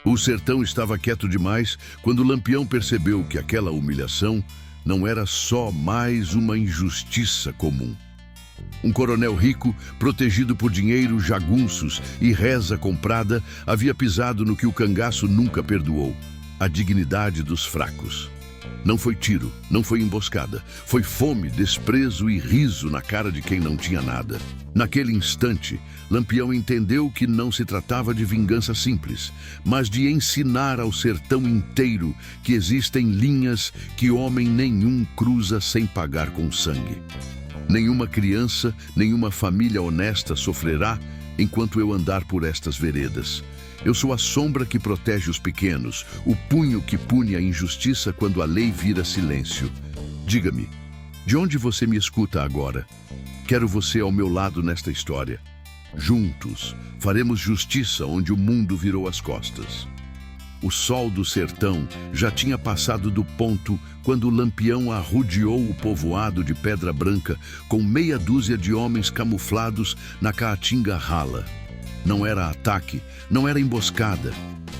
O sertão estava quieto demais quando Lampião percebeu que aquela humilhação não era só mais uma injustiça comum. Um coronel rico, protegido por dinheiro, jagunços e reza comprada, havia pisado no que o cangaço nunca perdoou: a dignidade dos fracos. Não foi tiro, não foi emboscada, foi fome, desprezo e riso na cara de quem não tinha nada. Naquele instante, Lampião entendeu que não se tratava de vingança simples, mas de ensinar ao sertão inteiro que existem linhas que homem nenhum cruza sem pagar com sangue. Nenhuma criança, nenhuma família honesta sofrerá enquanto eu andar por estas veredas. Eu sou a sombra que protege os pequenos, o punho que pune a injustiça quando a lei vira silêncio. Diga-me, de onde você me escuta agora? Quero você ao meu lado nesta história. Juntos, faremos justiça onde o mundo virou as costas. O sol do sertão já tinha passado do ponto quando Lampião arrodeou o povoado de Pedra Branca com meia dúzia de homens camuflados na caatinga rala. Não era ataque, não era emboscada.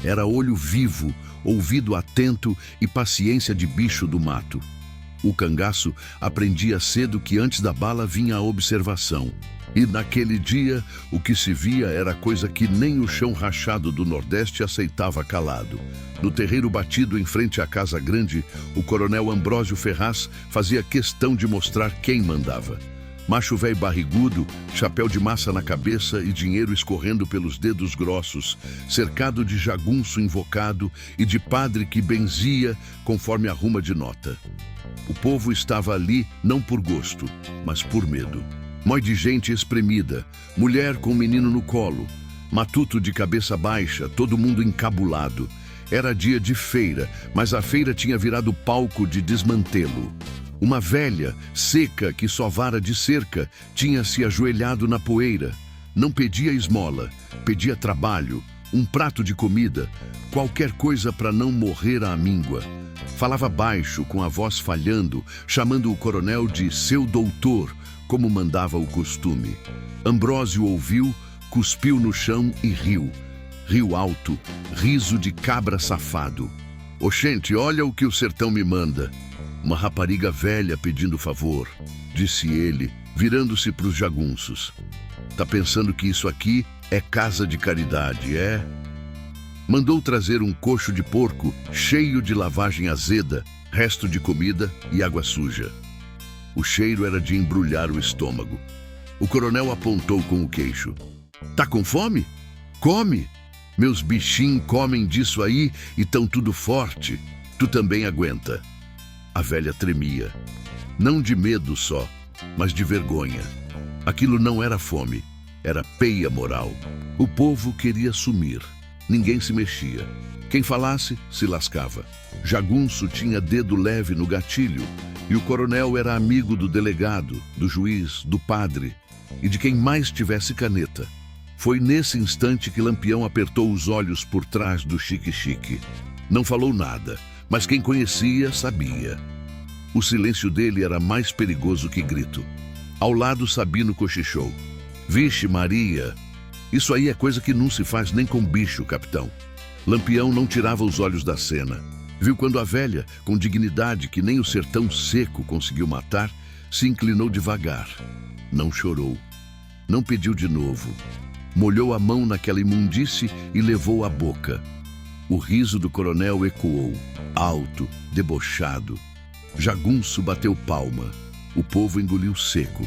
Era olho vivo, ouvido atento e paciência de bicho do mato. O cangaço aprendia cedo que antes da bala vinha a observação. E naquele dia, o que se via era coisa que nem o chão rachado do Nordeste aceitava calado. No terreiro batido em frente à Casa Grande, o coronel Ambrósio Ferraz fazia questão de mostrar quem mandava. Macho velho barrigudo, chapéu de massa na cabeça e dinheiro escorrendo pelos dedos grossos, cercado de jagunço invocado e de padre que benzia conforme a ruma de nota. O povo estava ali não por gosto, mas por medo. Mói de gente espremida, mulher com menino no colo, matuto de cabeça baixa, todo mundo encabulado. Era dia de feira, mas a feira tinha virado palco de desmantelo. Uma velha, seca, que só vara de cerca, tinha se ajoelhado na poeira. Não pedia esmola, pedia trabalho, um prato de comida, qualquer coisa para não morrer à míngua. Falava baixo, com a voz falhando, chamando o coronel de seu doutor, como mandava o costume. Ambrósio ouviu, cuspiu no chão e riu. Riu alto, riso de cabra safado. Oxente, olha o que o sertão me manda. Uma rapariga velha pedindo favor, disse ele, virando-se para os jagunços. Tá pensando que isso aqui é casa de caridade, é? Mandou trazer um coxo de porco cheio de lavagem azeda, resto de comida e água suja. O cheiro era de embrulhar o estômago. O coronel apontou com o queixo. Tá com fome? Come! Meus bichinhos comem disso aí e tão tudo forte. Tu também aguenta. A velha tremia. Não de medo só, mas de vergonha. Aquilo não era fome, era peia moral. O povo queria sumir. Ninguém se mexia. Quem falasse, se lascava. Jagunço tinha dedo leve no gatilho. E o coronel era amigo do delegado, do juiz, do padre e de quem mais tivesse caneta. Foi nesse instante que Lampião apertou os olhos por trás do chique-chique. Não falou nada, mas quem conhecia sabia. O silêncio dele era mais perigoso que grito. Ao lado, Sabino cochichou. Vixe Maria, isso aí é coisa que não se faz nem com bicho, capitão. Lampião não tirava os olhos da cena. Viu quando a velha, com dignidade que nem o sertão seco conseguiu matar, se inclinou devagar. Não chorou. Não pediu de novo. Molhou a mão naquela imundície e levou à boca. O riso do coronel ecoou, alto, debochado. Jagunço bateu palma. O povo engoliu seco.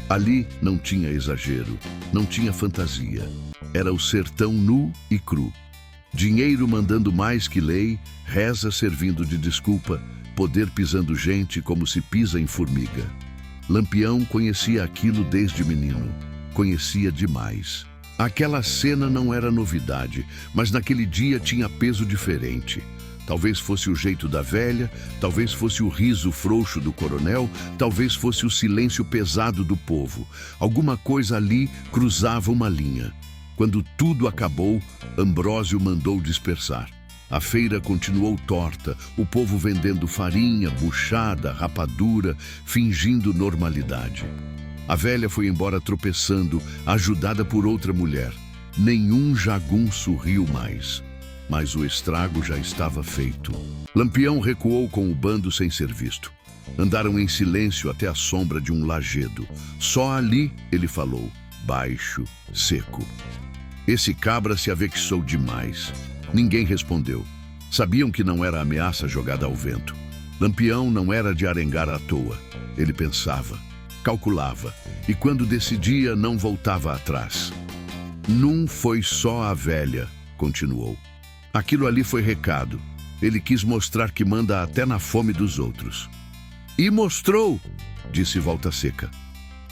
Ali não tinha exagero, não tinha fantasia. Era o sertão nu e cru. Dinheiro mandando mais que lei, reza servindo de desculpa, poder pisando gente como se pisa em formiga. Lampião conhecia aquilo desde menino. Conhecia demais. Aquela cena não era novidade, mas naquele dia tinha peso diferente. Talvez fosse o jeito da velha, talvez fosse o riso frouxo do coronel, talvez fosse o silêncio pesado do povo. Alguma coisa ali cruzava uma linha. Quando tudo acabou, Ambrósio mandou dispersar. A feira continuou torta, o povo vendendo farinha, buchada, rapadura, fingindo normalidade. A velha foi embora tropeçando, ajudada por outra mulher. Nenhum jagunço riu mais. mas o estrago já estava feito. Lampião recuou com o bando sem ser visto. Andaram em silêncio até a sombra de um lajedo. Só ali ele falou, baixo, seco. Esse cabra se avexou demais. Ninguém respondeu. Sabiam que não era ameaça jogada ao vento. Lampião não era de arengar à toa. Ele pensava, calculava, e quando decidia, não voltava atrás. Não foi só a velha, continuou. Aquilo ali foi recado. Ele quis mostrar que manda até na fome dos outros. E mostrou, disse Volta Seca.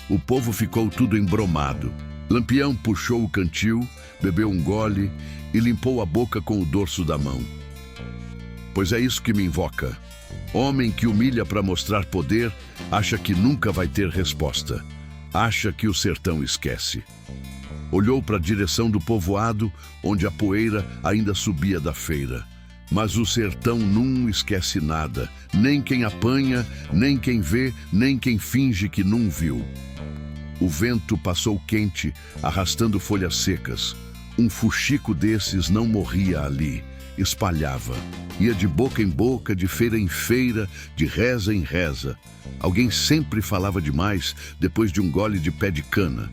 O povo ficou tudo embromado. Lampião puxou o cantil, bebeu um gole e limpou a boca com o dorso da mão. Pois é isso que me invoca. Homem que humilha para mostrar poder, acha que nunca vai ter resposta. Acha que o sertão esquece. Olhou para a direção do povoado, onde a poeira ainda subia da feira. Mas o sertão não esquece nada, nem quem apanha, nem quem vê, nem quem finge que não viu. O vento passou quente, arrastando folhas secas. Um fuxico desses não morria ali, espalhava. Ia de boca em boca, de feira em feira, de reza em reza. Alguém sempre falava demais depois de um gole de pé de cana.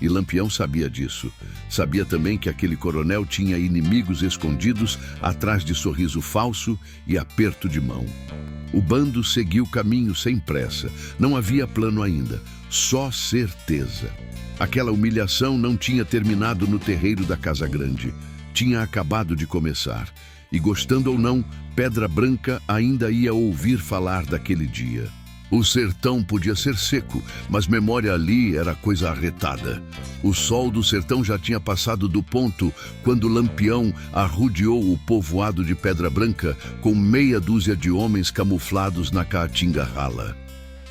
E Lampião sabia disso. Sabia também que aquele coronel tinha inimigos escondidos atrás de sorriso falso e aperto de mão. O bando seguiu o caminho sem pressa. Não havia plano ainda, só certeza. Aquela humilhação não tinha terminado no terreiro da Casa Grande. Tinha acabado de começar. E gostando ou não, Pedra Branca ainda ia ouvir falar daquele dia. O sertão podia ser seco, mas memória ali era coisa arretada. O sol do sertão já tinha passado do ponto quando Lampião arrodeou o povoado de Pedra Branca com meia dúzia de homens camuflados na caatinga rala.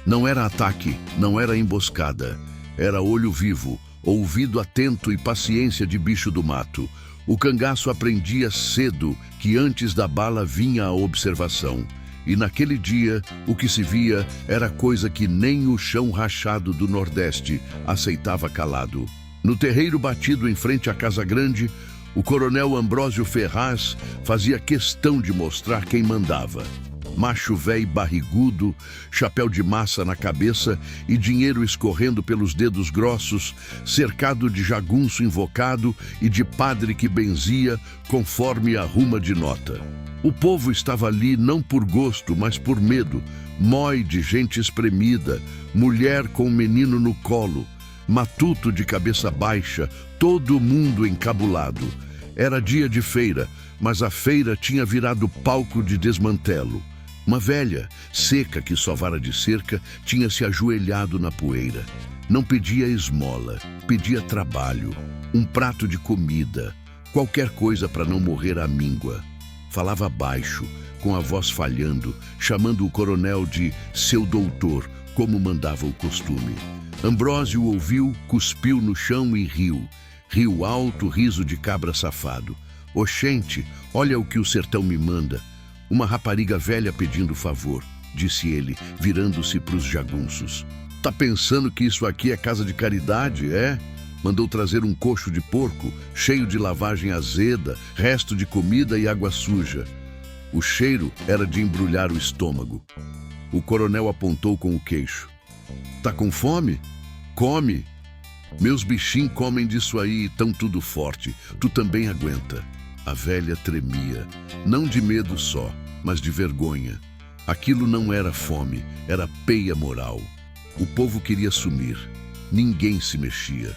Não era ataque, não era emboscada. Era olho vivo, ouvido atento e paciência de bicho do mato. O cangaço aprendia cedo que antes da bala vinha a observação. E naquele dia, o que se via era coisa que nem o chão rachado do Nordeste aceitava calado. No terreiro batido em frente à Casa Grande, o coronel Ambrósio Ferraz fazia questão de mostrar quem mandava. Macho véi barrigudo, chapéu de massa na cabeça e dinheiro escorrendo pelos dedos grossos, cercado de jagunço invocado e de padre que benzia conforme a ruma de nota. O povo estava ali não por gosto, mas por medo, mói de gente espremida, mulher com um menino no colo, matuto de cabeça baixa, todo mundo encabulado. Era dia de feira, mas a feira tinha virado palco de desmantelo. Uma velha, seca que só vara de cerca, tinha se ajoelhado na poeira. Não pedia esmola, pedia trabalho, um prato de comida, qualquer coisa para não morrer à míngua. Falava baixo, com a voz falhando, chamando o coronel de seu doutor, como mandava o costume. Ambrósio ouviu, cuspiu no chão e riu. Riu alto, riso de cabra safado. Oxente, olha o que o sertão me manda. Uma rapariga velha pedindo favor, disse ele, virando-se para os jagunços. Tá pensando que isso aqui é casa de caridade, é? Mandou trazer um coxo de porco, cheio de lavagem azeda, resto de comida e água suja. O cheiro era de embrulhar o estômago. O coronel apontou com o queixo. Tá com fome? Come! Meus bichinhos comem disso aí e tão tudo forte. Tu também aguenta. A velha tremia, não de medo só, mas de vergonha. Aquilo não era fome, era peia moral. O povo queria sumir. Ninguém se mexia.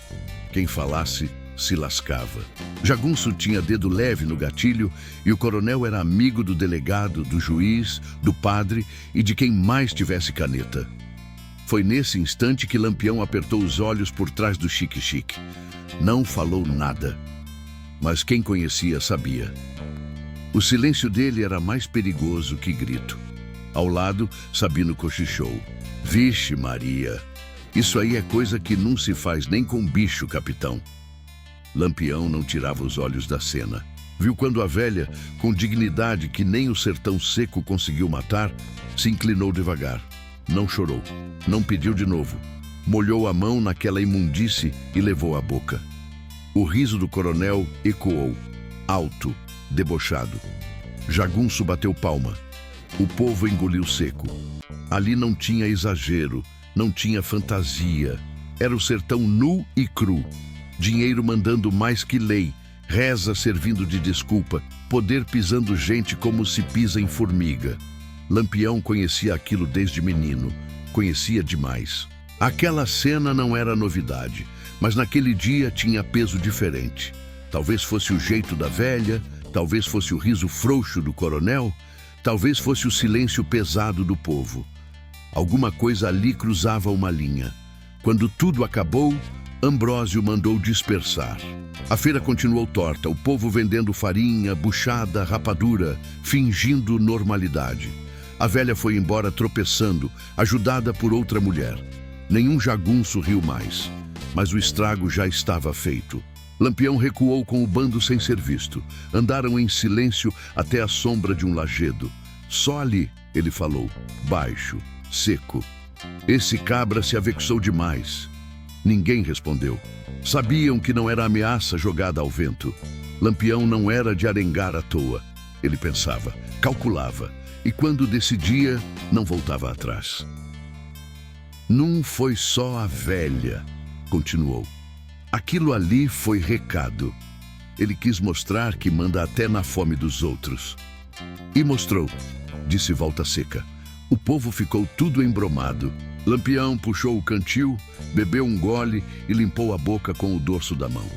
Quem falasse, se lascava. Jagunço tinha dedo leve no gatilho e o coronel era amigo do delegado, do juiz, do padre e de quem mais tivesse caneta. Foi nesse instante que Lampião apertou os olhos por trás do chique-chique. Não falou nada. Mas quem conhecia sabia. O silêncio dele era mais perigoso que grito. Ao lado, Sabino cochichou. Vixe Maria, isso aí é coisa que não se faz nem com bicho, capitão. Lampião não tirava os olhos da cena. Viu quando a velha, com dignidade que nem o sertão seco conseguiu matar, se inclinou devagar. Não chorou, não pediu de novo. Molhou a mão naquela imundície e levou à boca. O riso do coronel ecoou, alto, debochado. Jagunço bateu palma. O povo engoliu seco. Ali não tinha exagero, não tinha fantasia. Era o sertão nu e cru. Dinheiro mandando mais que lei, reza servindo de desculpa, poder pisando gente como se pisa em formiga. Lampião conhecia aquilo desde menino, conhecia demais. Aquela cena não era novidade, mas naquele dia tinha peso diferente. Talvez fosse o jeito da velha, talvez fosse o riso frouxo do coronel, talvez fosse o silêncio pesado do povo. Alguma coisa ali cruzava uma linha. Quando tudo acabou, Ambrósio mandou dispersar. A feira continuou torta, o povo vendendo farinha, buchada, rapadura, fingindo normalidade. A velha foi embora tropeçando, ajudada por outra mulher. Nenhum jagunço riu mais, mas o estrago já estava feito. Lampião recuou com o bando sem ser visto. Andaram em silêncio até a sombra de um lajedo. Só ali, ele falou, baixo, seco. Esse cabra se avexou demais. Ninguém respondeu. Sabiam que não era ameaça jogada ao vento. Lampião não era de arengar à toa. Ele pensava, calculava, e quando decidia, não voltava atrás. Não foi só a velha, continuou. Aquilo ali foi recado. Ele quis mostrar que manda até na fome dos outros. E mostrou, disse Volta Seca. O povo ficou tudo embromado. Lampião puxou o cantil, bebeu um gole e limpou a boca com o dorso da mão.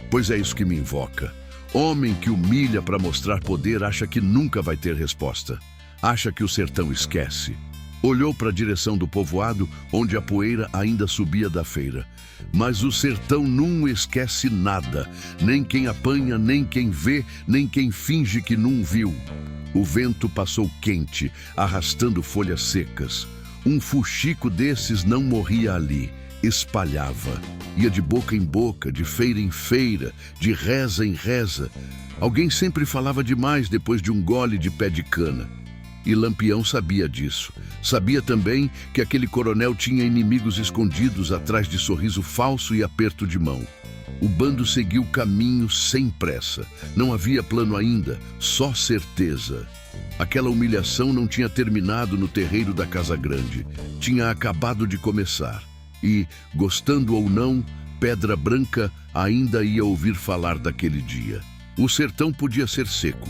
Pois é isso que me invoca. Homem que humilha para mostrar poder acha que nunca vai ter resposta. Acha que o sertão esquece. Olhou para a direção do povoado, onde a poeira ainda subia da feira. Mas o sertão não esquece nada, nem quem apanha, nem quem vê, nem quem finge que não viu. O vento passou quente, arrastando folhas secas. Um fuxico desses não morria ali, espalhava. Ia de boca em boca, de feira em feira, de reza em reza. Alguém sempre falava demais depois de um gole de pé de cana. E Lampião sabia disso. Sabia também que aquele coronel tinha inimigos escondidos atrás de sorriso falso e aperto de mão. O bando seguiu caminho sem pressa. Não havia plano ainda, só certeza. Aquela humilhação não tinha terminado no terreiro da Casa Grande. Tinha acabado de começar. E, gostando ou não, Pedra Branca ainda ia ouvir falar daquele dia. O sertão podia ser seco,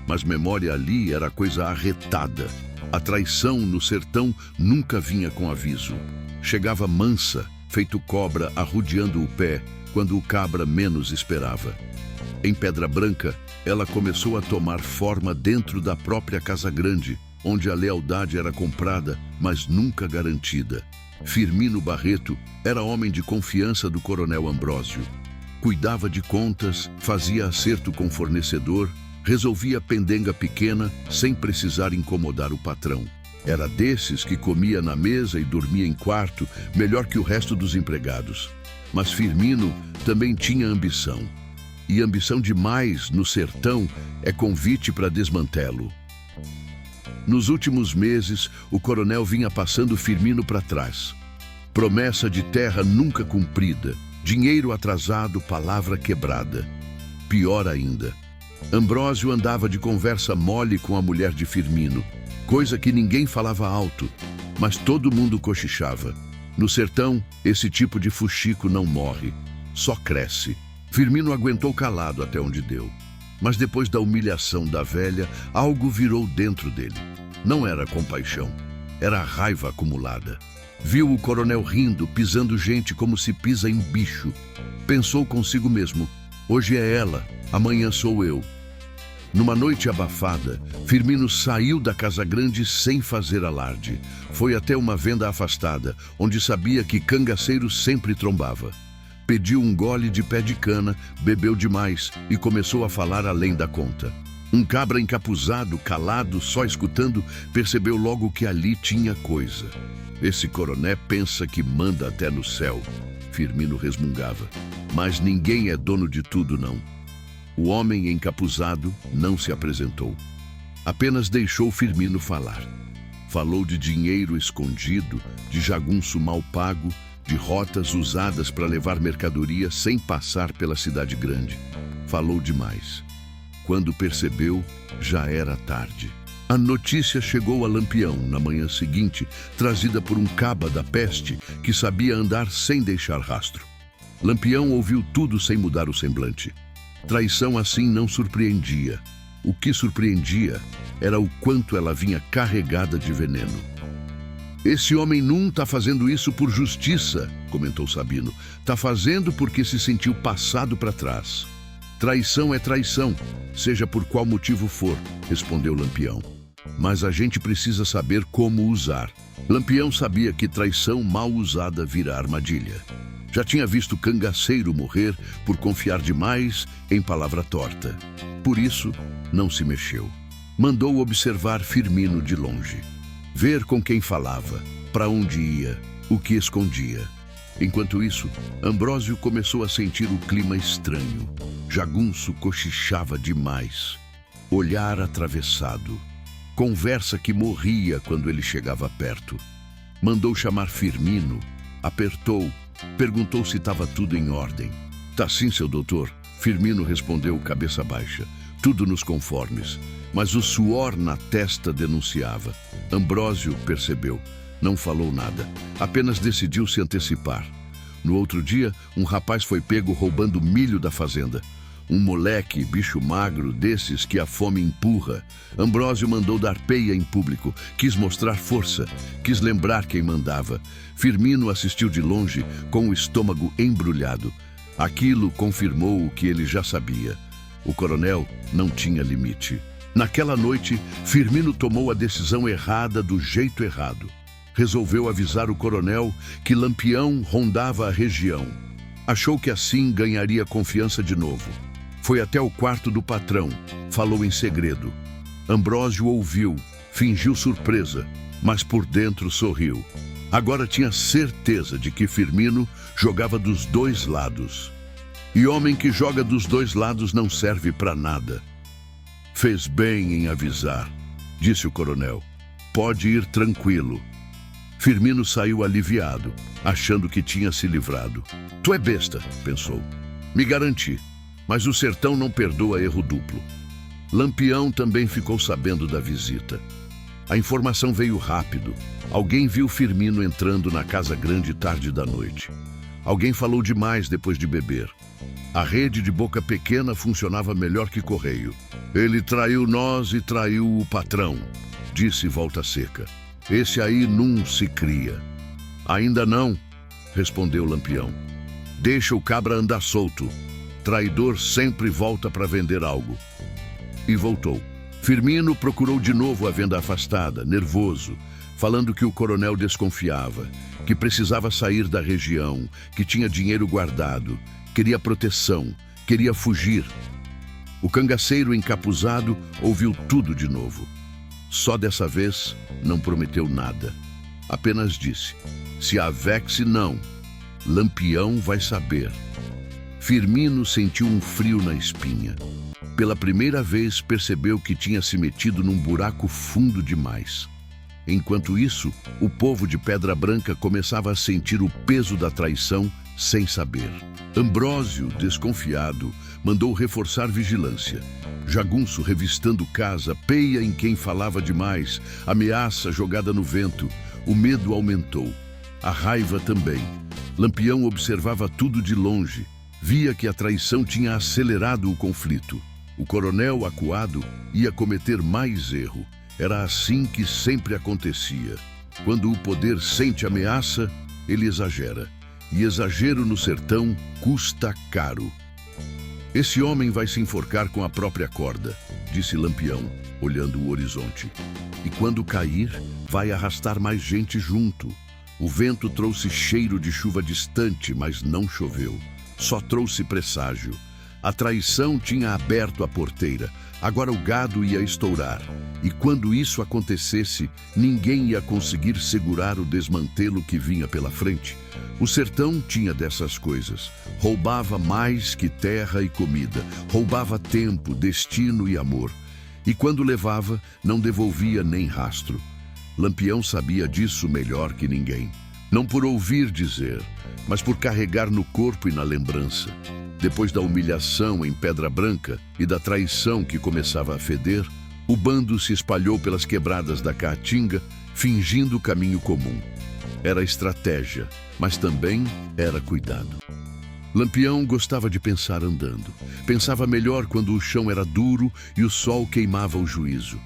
mas memória ali era coisa arretada. A traição no sertão nunca vinha com aviso. Chegava mansa, feito cobra arrodeando o pé, quando o cabra menos esperava. Em Pedra Branca, ela começou a tomar forma dentro da própria Casa Grande, onde a lealdade era comprada, mas nunca garantida. Firmino Barreto era homem de confiança do coronel Ambrósio. Cuidava de contas, fazia acerto com fornecedor, resolvia pendenga pequena sem precisar incomodar o patrão. Era desses que comia na mesa e dormia em quarto, melhor que o resto dos empregados. Mas Firmino também tinha ambição. E ambição demais no sertão é convite para desmantê-lo. Nos últimos meses, o coronel vinha passando Firmino para trás. Promessa de terra nunca cumprida, dinheiro atrasado, palavra quebrada. Pior ainda, Ambrósio andava de conversa mole com a mulher de Firmino, coisa que ninguém falava alto, mas todo mundo cochichava. No sertão, esse tipo de fuxico não morre, só cresce. Firmino aguentou calado até onde deu. Mas depois da humilhação da velha, algo virou dentro dele. Não era compaixão, era raiva acumulada. Viu o coronel rindo, pisando gente como se pisa em bicho. Pensou consigo mesmo, hoje é ela, amanhã sou eu. Numa noite abafada, Firmino saiu da Casa Grande sem fazer alarde. Foi até uma venda afastada, onde sabia que cangaceiro sempre trombava. Pediu um gole de pé de cana, bebeu demais e começou a falar além da conta. Um cabra encapuzado, calado, só escutando, percebeu logo que ali tinha coisa. Esse coroné pensa que manda até no céu, Firmino resmungava. Mas ninguém é dono de tudo, não. O homem encapuzado não se apresentou. Apenas deixou Firmino falar. Falou de dinheiro escondido, de jagunço mal pago, de rotas usadas para levar mercadoria sem passar pela cidade grande. Falou demais. Quando percebeu, já era tarde. A notícia chegou a Lampião na manhã seguinte, trazida por um caba da peste que sabia andar sem deixar rastro. Lampião ouviu tudo sem mudar o semblante. Traição assim não surpreendia. O que surpreendia era o quanto ela vinha carregada de veneno. Esse homem não está fazendo isso por justiça, comentou Sabino. Está fazendo porque se sentiu passado para trás. Traição é traição, seja por qual motivo for, respondeu Lampião. Mas a gente precisa saber como usar. Lampião sabia que traição mal usada vira armadilha. Já tinha visto cangaceiro morrer por confiar demais em palavra torta. Por isso, não se mexeu. Mandou observar Firmino de longe. Ver com quem falava, para onde ia, o que escondia. Enquanto isso, Ambrósio começou a sentir o clima estranho. Jagunço cochichava demais. Olhar atravessado. Conversa que morria quando ele chegava perto. Mandou chamar Firmino, apertou, perguntou se estava tudo em ordem. Tá sim, seu doutor. Firmino respondeu cabeça baixa. Tudo nos conformes. Mas o suor na testa denunciava. Ambrósio percebeu. Não falou nada. Apenas decidiu se antecipar. No outro dia, um rapaz foi pego roubando milho da fazenda. Um moleque, bicho magro, desses que a fome empurra. Ambrósio mandou dar peia em público. Quis mostrar força. Quis lembrar quem mandava. Firmino assistiu de longe, com o estômago embrulhado. Aquilo confirmou o que ele já sabia. O coronel não tinha limite. Naquela noite, Firmino tomou a decisão errada do jeito errado. Resolveu avisar o coronel que Lampião rondava a região. Achou que assim ganharia confiança de novo. Foi até o quarto do patrão, falou em segredo. Ambrósio ouviu, fingiu surpresa, mas por dentro sorriu. Agora tinha certeza de que Firmino jogava dos dois lados. E homem que joga dos dois lados não serve para nada. Fez bem em avisar, disse o coronel. Pode ir tranquilo. Firmino saiu aliviado, achando que tinha se livrado. Tu é besta, pensou. Me garanti, mas o sertão não perdoa erro duplo. Lampião também ficou sabendo da visita. A informação veio rápido. Alguém viu Firmino entrando na casa grande tarde da noite. Alguém falou demais depois de beber. A rede de boca pequena funcionava melhor que correio. Ele traiu nós e traiu o patrão, disse Volta Seca. Esse aí não se cria. Ainda não, respondeu Lampião. Deixa o cabra andar solto. Traidor sempre volta para vender algo. E voltou. Firmino procurou de novo a venda afastada, nervoso, falando que o coronel desconfiava, que precisava sair da região, que tinha dinheiro guardado, queria proteção, queria fugir. O cangaceiro encapuzado ouviu tudo de novo. Só dessa vez não prometeu nada. Apenas disse, se avexe não, Lampião vai saber. Firmino sentiu um frio na espinha. Pela primeira vez percebeu que tinha se metido num buraco fundo demais. Enquanto isso, o povo de Pedra Branca começava a sentir o peso da traição sem saber. Ambrósio, desconfiado, mandou reforçar vigilância. Jagunço revistando casa, peia em quem falava demais, ameaça jogada no vento. O medo aumentou. A raiva também. Lampião observava tudo de longe. Via que a traição tinha acelerado o conflito. O coronel, acuado, ia cometer mais erro. Era assim que sempre acontecia. Quando o poder sente ameaça, ele exagera. E exagero no sertão custa caro. Esse homem vai se enforcar com a própria corda, disse Lampião, olhando o horizonte. E quando cair, vai arrastar mais gente junto. O vento trouxe cheiro de chuva distante, mas não choveu. Só trouxe presságio. A traição tinha aberto a porteira. Agora o gado ia estourar. E quando isso acontecesse, ninguém ia conseguir segurar o desmantelo que vinha pela frente. O sertão tinha dessas coisas. Roubava mais que terra e comida. Roubava tempo, destino e amor. E quando levava, não devolvia nem rastro. Lampião sabia disso melhor que ninguém. Não por ouvir dizer, mas por carregar no corpo e na lembrança. Depois da humilhação em Pedra Branca e da traição que começava a feder, o bando se espalhou pelas quebradas da Caatinga, fingindo o caminho comum. Era estratégia, mas também era cuidado. Lampião gostava de pensar andando. Pensava melhor quando o chão era duro e o sol queimava o juízo.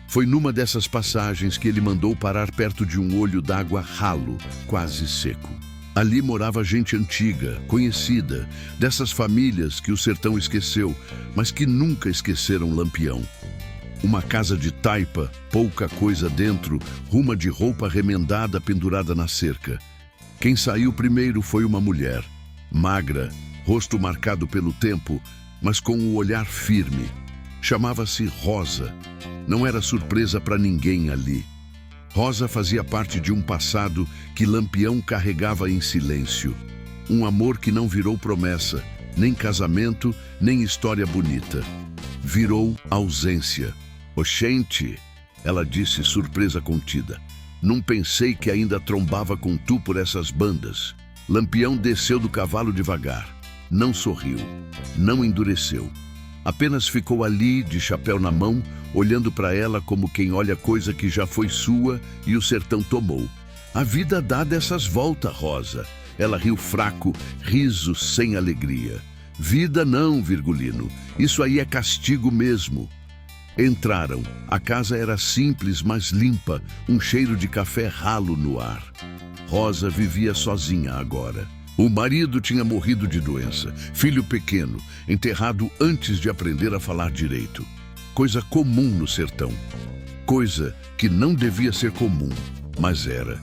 Foi numa dessas passagens que ele mandou parar perto de um olho d'água ralo, quase seco. Ali morava gente antiga, conhecida, dessas famílias que o sertão esqueceu, mas que nunca esqueceram Lampião. Uma casa de taipa, pouca coisa dentro, ruma de roupa remendada pendurada na cerca. Quem saiu primeiro foi uma mulher, magra, rosto marcado pelo tempo, mas com o olhar firme. Chamava-se Rosa. Não era surpresa para ninguém ali. Rosa fazia parte de um passado que Lampião carregava em silêncio. Um amor que não virou promessa, nem casamento, nem história bonita. Virou ausência. Oxente, ela disse, surpresa contida. Não pensei que ainda trombava com tu por essas bandas. Lampião desceu do cavalo devagar. Não sorriu. Não endureceu. Apenas ficou ali, de chapéu na mão, olhando para ela como quem olha coisa que já foi sua e o sertão tomou. A vida dá dessas voltas, Rosa. Ela riu fraco, riso sem alegria. Vida não, Virgulino. Isso aí é castigo mesmo. Entraram. A casa era simples, mas limpa, um cheiro de café ralo no ar. Rosa vivia sozinha agora. O marido tinha morrido de doença, filho pequeno, enterrado antes de aprender a falar direito. Coisa comum no sertão. Coisa que não devia ser comum, mas era.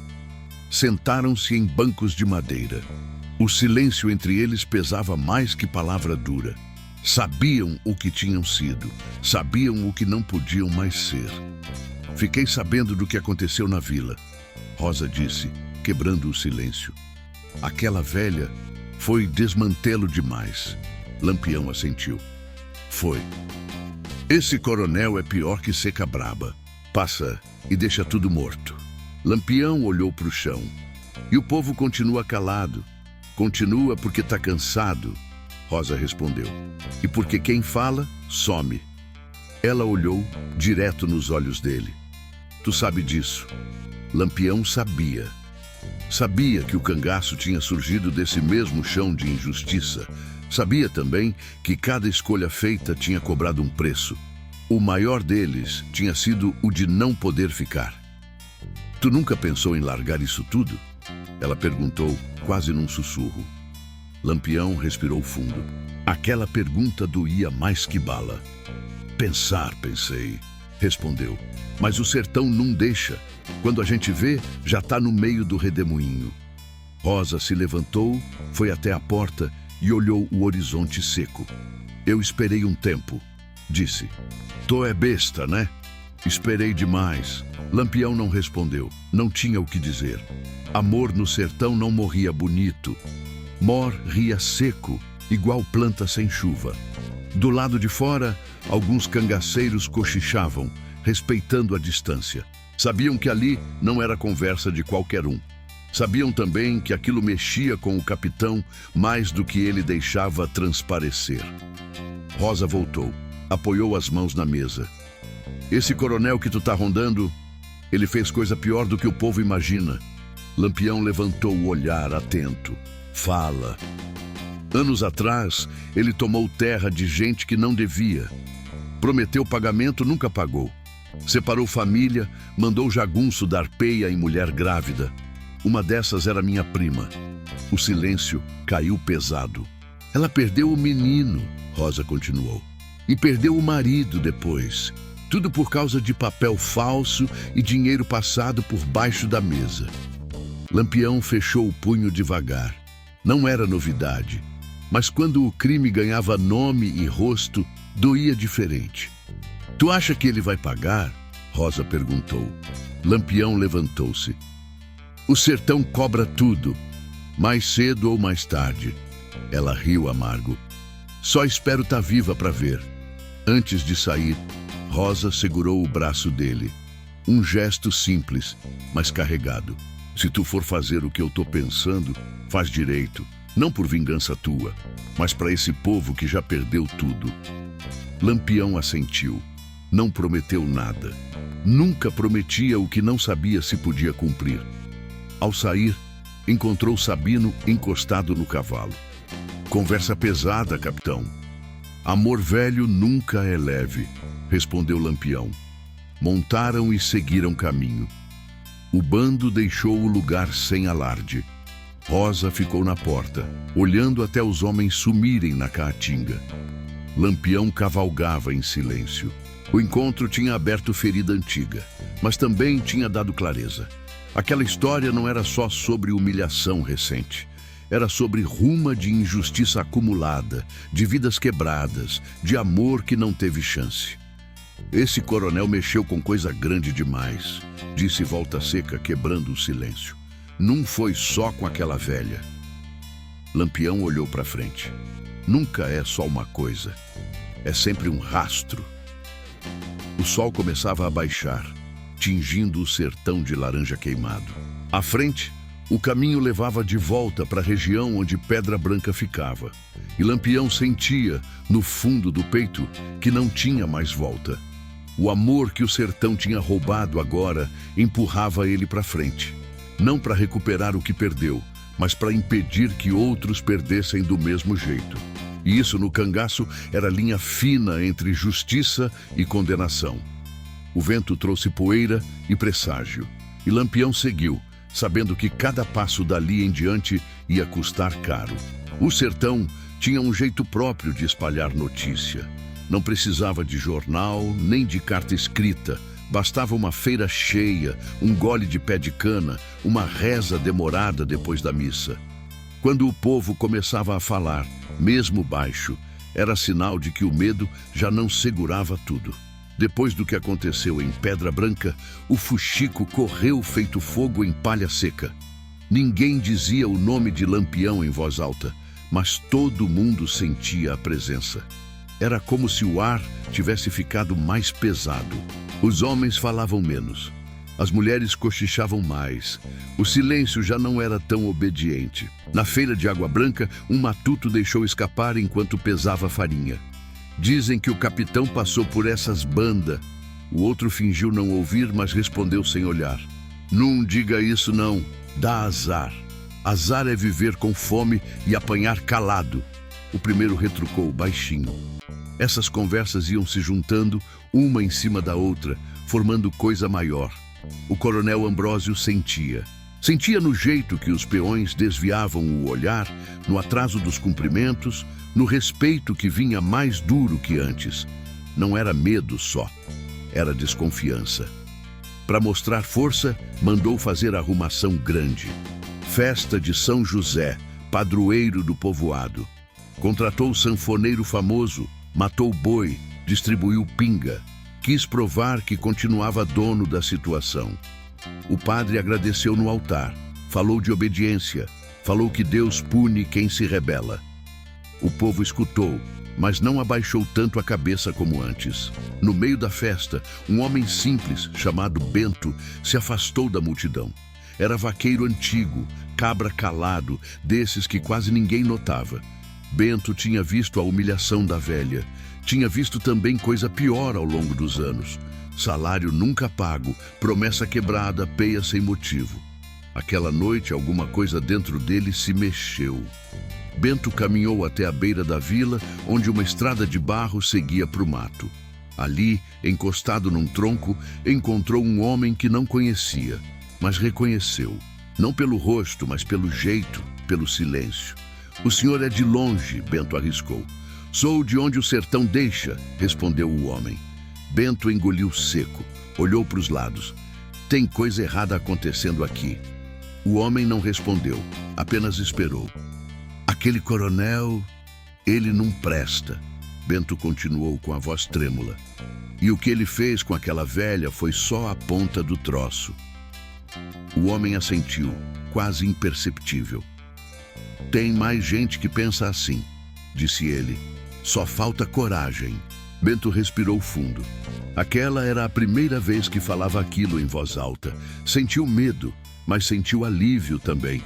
Sentaram-se em bancos de madeira. O silêncio entre eles pesava mais que palavra dura. Sabiam o que tinham sido, sabiam o que não podiam mais ser. Fiquei sabendo do que aconteceu na vila, Rosa disse, quebrando o silêncio. Aquela velha foi desmantê-lo demais. Lampião assentiu. Foi. Esse coronel é pior que seca braba. Passa e deixa tudo morto. Lampião olhou para o chão. E o povo continua calado. Continua porque está cansado, Rosa respondeu. E porque quem fala, some. Ela olhou direto nos olhos dele. Tu sabe disso. Lampião sabia. Sabia que o cangaço tinha surgido desse mesmo chão de injustiça. Sabia também que cada escolha feita tinha cobrado um preço. O maior deles tinha sido o de não poder ficar. Tu nunca pensou em largar isso tudo? Ela perguntou, quase num sussurro. Lampião respirou fundo. Aquela pergunta doía mais que bala. Pensar, pensei, respondeu. Mas o sertão não deixa. Quando a gente vê, já está no meio do redemoinho. Rosa se levantou, foi até a porta e olhou o horizonte seco. Eu esperei um tempo, disse. Tu é besta, né? Esperei demais. Lampião não respondeu, não tinha o que dizer. Amor no sertão não morria bonito. Mor ria seco, igual planta sem chuva. Do lado de fora, alguns cangaceiros cochichavam, respeitando a distância. Sabiam que ali não era conversa de qualquer um. Sabiam também que aquilo mexia com o capitão mais do que ele deixava transparecer. Rosa voltou, apoiou as mãos na mesa. Esse coronel que tu tá rondando, ele fez coisa pior do que o povo imagina. Lampião levantou o olhar atento. Fala. Anos atrás, ele tomou terra de gente que não devia. Prometeu pagamento, nunca pagou. Separou família, mandou jagunço dar peia em mulher grávida. Uma dessas era minha prima. O silêncio caiu pesado. Ela perdeu o menino, Rosa continuou. E perdeu o marido depois. Tudo por causa de papel falso e dinheiro passado por baixo da mesa. Lampião fechou o punho devagar. Não era novidade. Mas quando o crime ganhava nome e rosto, doía diferente. Tu acha que ele vai pagar? Rosa perguntou. Lampião levantou-se. O sertão cobra tudo, mais cedo ou mais tarde. Ela riu amargo. Só espero estar viva para ver. Antes de sair, Rosa segurou o braço dele. Um gesto simples, mas carregado. Se tu for fazer o que eu tô pensando, faz direito, não por vingança tua, mas para esse povo que já perdeu tudo. Lampião assentiu. Não prometeu nada. Nunca prometia o que não sabia se podia cumprir. Ao sair, encontrou Sabino encostado no cavalo. Conversa pesada, capitão. Amor velho nunca é leve, respondeu Lampião. Montaram e seguiram caminho. O bando deixou o lugar sem alarde. Rosa ficou na porta, olhando até os homens sumirem na caatinga. Lampião cavalgava em silêncio. O encontro tinha aberto ferida antiga, mas também tinha dado clareza. Aquela história não era só sobre humilhação recente. Era sobre ruma de injustiça acumulada, de vidas quebradas, de amor que não teve chance. Esse coronel mexeu com coisa grande demais, disse Volta Seca, quebrando o silêncio. Não foi só com aquela velha. Lampião olhou para frente. Nunca é só uma coisa. É sempre um rastro. O sol começava a baixar, tingindo o sertão de laranja queimado. À frente, o caminho levava de volta para a região onde Pedra Branca ficava. E Lampião sentia, no fundo do peito, que não tinha mais volta. O amor que o sertão tinha roubado agora empurrava ele para frente. Não para recuperar o que perdeu, mas para impedir que outros perdessem do mesmo jeito. E isso no cangaço era linha fina entre justiça e condenação. O vento trouxe poeira e presságio. E Lampião seguiu, sabendo que cada passo dali em diante ia custar caro. O sertão tinha um jeito próprio de espalhar notícia. Não precisava de jornal, nem de carta escrita. Bastava uma feira cheia, um gole de pé de cana, uma reza demorada depois da missa. Quando o povo começava a falar, mesmo baixo, era sinal de que o medo já não segurava tudo. Depois do que aconteceu em Pedra Branca, o fuxico correu feito fogo em palha seca. Ninguém dizia o nome de Lampião em voz alta, mas todo mundo sentia a presença. Era como se o ar tivesse ficado mais pesado. Os homens falavam menos. As mulheres cochichavam mais. O silêncio já não era tão obediente. Na feira de Água Branca, um matuto deixou escapar enquanto pesava farinha. Dizem que o capitão passou por essas bandas. O outro fingiu não ouvir, mas respondeu sem olhar. Não diga isso não, dá azar. Azar é viver com fome e apanhar calado. O primeiro retrucou baixinho. Essas conversas iam se juntando, uma em cima da outra, formando coisa maior. O coronel Ambrósio sentia. Sentia no jeito que os peões desviavam o olhar, no atraso dos cumprimentos, no respeito que vinha mais duro que antes. Não era medo só, era desconfiança. Para mostrar força, mandou fazer arrumação grande. Festa de São José, padroeiro do povoado. Contratou o sanfoneiro famoso, matou boi, distribuiu pinga. Quis provar que continuava dono da situação. O padre agradeceu no altar, falou de obediência, falou que Deus pune quem se rebela. O povo escutou, mas não abaixou tanto a cabeça como antes. No meio da festa, um homem simples, chamado Bento, se afastou da multidão. Era vaqueiro antigo, cabra calado, desses que quase ninguém notava. Bento tinha visto a humilhação da velha. Tinha visto também coisa pior ao longo dos anos. Salário nunca pago, promessa quebrada, peia sem motivo. Aquela noite, alguma coisa dentro dele se mexeu. Bento caminhou até a beira da vila, onde uma estrada de barro seguia para o mato. Ali, encostado num tronco, encontrou um homem que não conhecia, mas reconheceu. Não pelo rosto, mas pelo jeito, pelo silêncio. O senhor é de longe, Bento arriscou. Sou de onde o sertão deixa, respondeu o homem. Bento engoliu seco, olhou para os lados. Tem coisa errada acontecendo aqui. O homem não respondeu, apenas esperou. Aquele coronel, ele não presta. Bento continuou com a voz trêmula. E o que ele fez com aquela velha foi só a ponta do troço. O homem assentiu, quase imperceptível. Tem mais gente que pensa assim, disse ele. Só falta coragem. Bento respirou fundo. Aquela era a primeira vez que falava aquilo em voz alta. Sentiu medo, mas sentiu alívio também.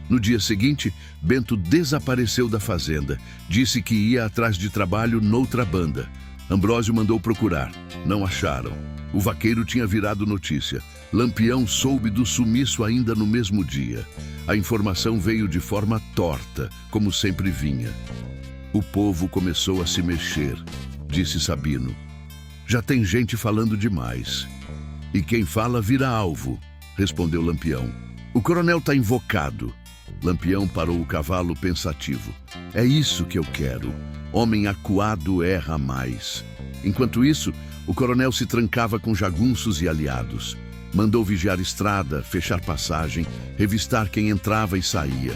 No dia seguinte, Bento desapareceu da fazenda. Disse que ia atrás de trabalho noutra banda. Ambrósio mandou procurar. Não acharam. O vaqueiro tinha virado notícia. Lampião soube do sumiço ainda no mesmo dia. A informação veio de forma torta, como sempre vinha. O povo começou a se mexer, disse Sabino. Já tem gente falando demais. E quem fala vira alvo, respondeu Lampião. O coronel está invocado. Lampião parou o cavalo pensativo. É isso que eu quero. Homem acuado erra mais. Enquanto isso, o coronel se trancava com jagunços e aliados. Mandou vigiar estrada, fechar passagem, revistar quem entrava e saía.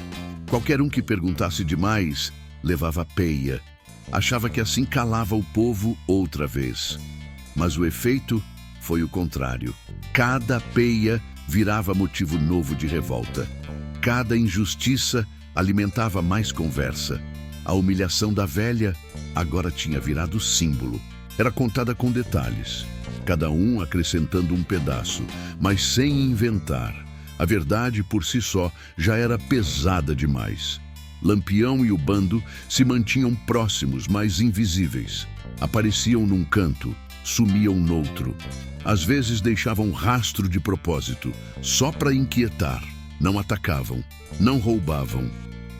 Qualquer um que perguntasse demais, levava peia. Achava que assim calava o povo outra vez. Mas o efeito foi o contrário. Cada peia virava motivo novo de revolta. Cada injustiça alimentava mais conversa. A humilhação da velha agora tinha virado símbolo. Era contada com detalhes, cada um acrescentando um pedaço, mas sem inventar. A verdade por si só já era pesada demais. Lampião e o bando se mantinham próximos, mas invisíveis. Apareciam num canto, sumiam noutro. Às vezes deixavam rastro de propósito, só para inquietar. Não atacavam, não roubavam,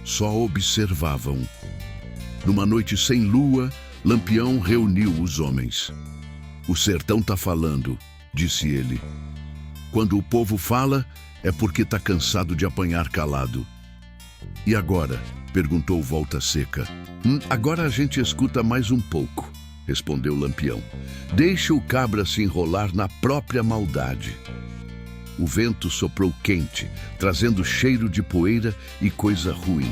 só observavam. Numa noite sem lua, Lampião reuniu os homens. O sertão tá falando, disse ele. Quando o povo fala, é porque tá cansado de apanhar calado. E agora? Perguntou Volta Seca. Agora a gente escuta mais um pouco, respondeu Lampião. Deixa o cabra se enrolar na própria maldade. O vento soprou quente, trazendo cheiro de poeira e coisa ruim.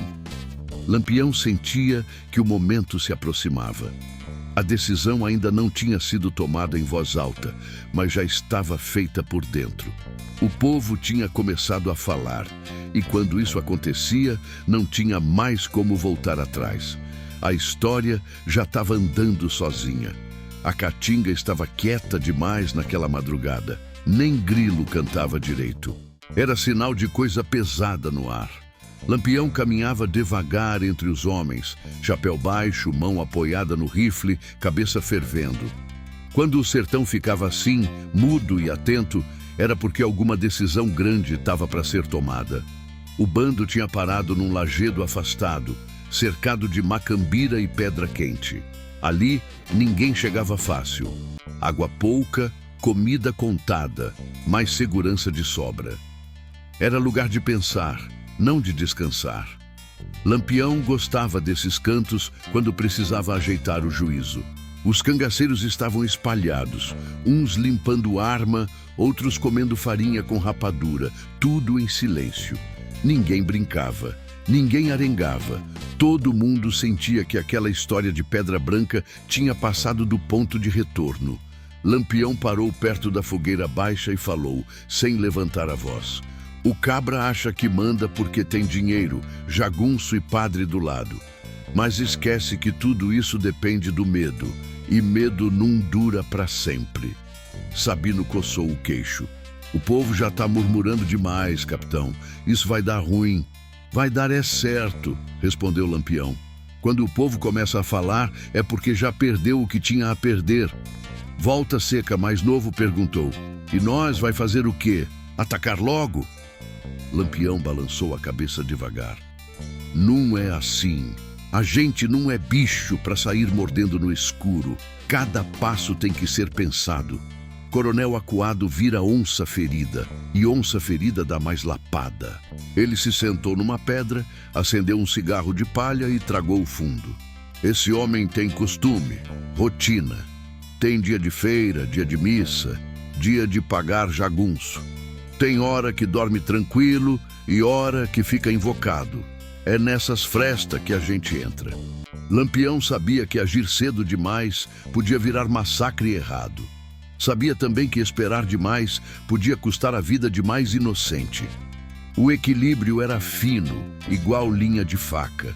Lampião sentia que o momento se aproximava. A decisão ainda não tinha sido tomada em voz alta, mas já estava feita por dentro. O povo tinha começado a falar, e quando isso acontecia, não tinha mais como voltar atrás. A história já estava andando sozinha. A caatinga estava quieta demais naquela madrugada. Nem grilo cantava direito. Era sinal de coisa pesada no ar. Lampião caminhava devagar entre os homens, chapéu baixo, mão apoiada no rifle, cabeça fervendo. Quando o sertão ficava assim, mudo e atento, era porque alguma decisão grande estava para ser tomada. O bando tinha parado num lajedo afastado, cercado de macambira e pedra quente. Ali, ninguém chegava fácil. Água pouca, comida contada, mais segurança de sobra. Era lugar de pensar, não de descansar. Lampião gostava desses cantos quando precisava ajeitar o juízo. Os cangaceiros estavam espalhados, uns limpando arma, outros comendo farinha com rapadura, tudo em silêncio. Ninguém brincava, ninguém arengava. Todo mundo sentia que aquela história de Pedra Branca tinha passado do ponto de retorno. Lampião parou perto da fogueira baixa e falou, sem levantar a voz. O cabra acha que manda porque tem dinheiro, jagunço e padre do lado. Mas esquece que tudo isso depende do medo, e medo não dura para sempre. Sabino coçou o queixo. O povo já está murmurando demais, capitão. Isso vai dar ruim. Vai dar é certo, respondeu Lampião. Quando o povo começa a falar, é porque já perdeu o que tinha a perder. Volta Seca, mais novo, perguntou. E nós vai fazer o quê? Atacar logo? Lampião balançou a cabeça devagar. Não é assim. A gente não é bicho para sair mordendo no escuro. Cada passo tem que ser pensado. Coronel acuado vira onça ferida, e onça ferida dá mais lapada. Ele se sentou numa pedra, acendeu um cigarro de palha e tragou fundo. Esse homem tem costume, rotina. Tem dia de feira, dia de missa, dia de pagar jagunço. Tem hora que dorme tranquilo e hora que fica invocado. É nessas frestas que a gente entra. Lampião sabia que agir cedo demais podia virar massacre errado. Sabia também que esperar demais podia custar a vida de mais inocente. O equilíbrio era fino, igual linha de faca.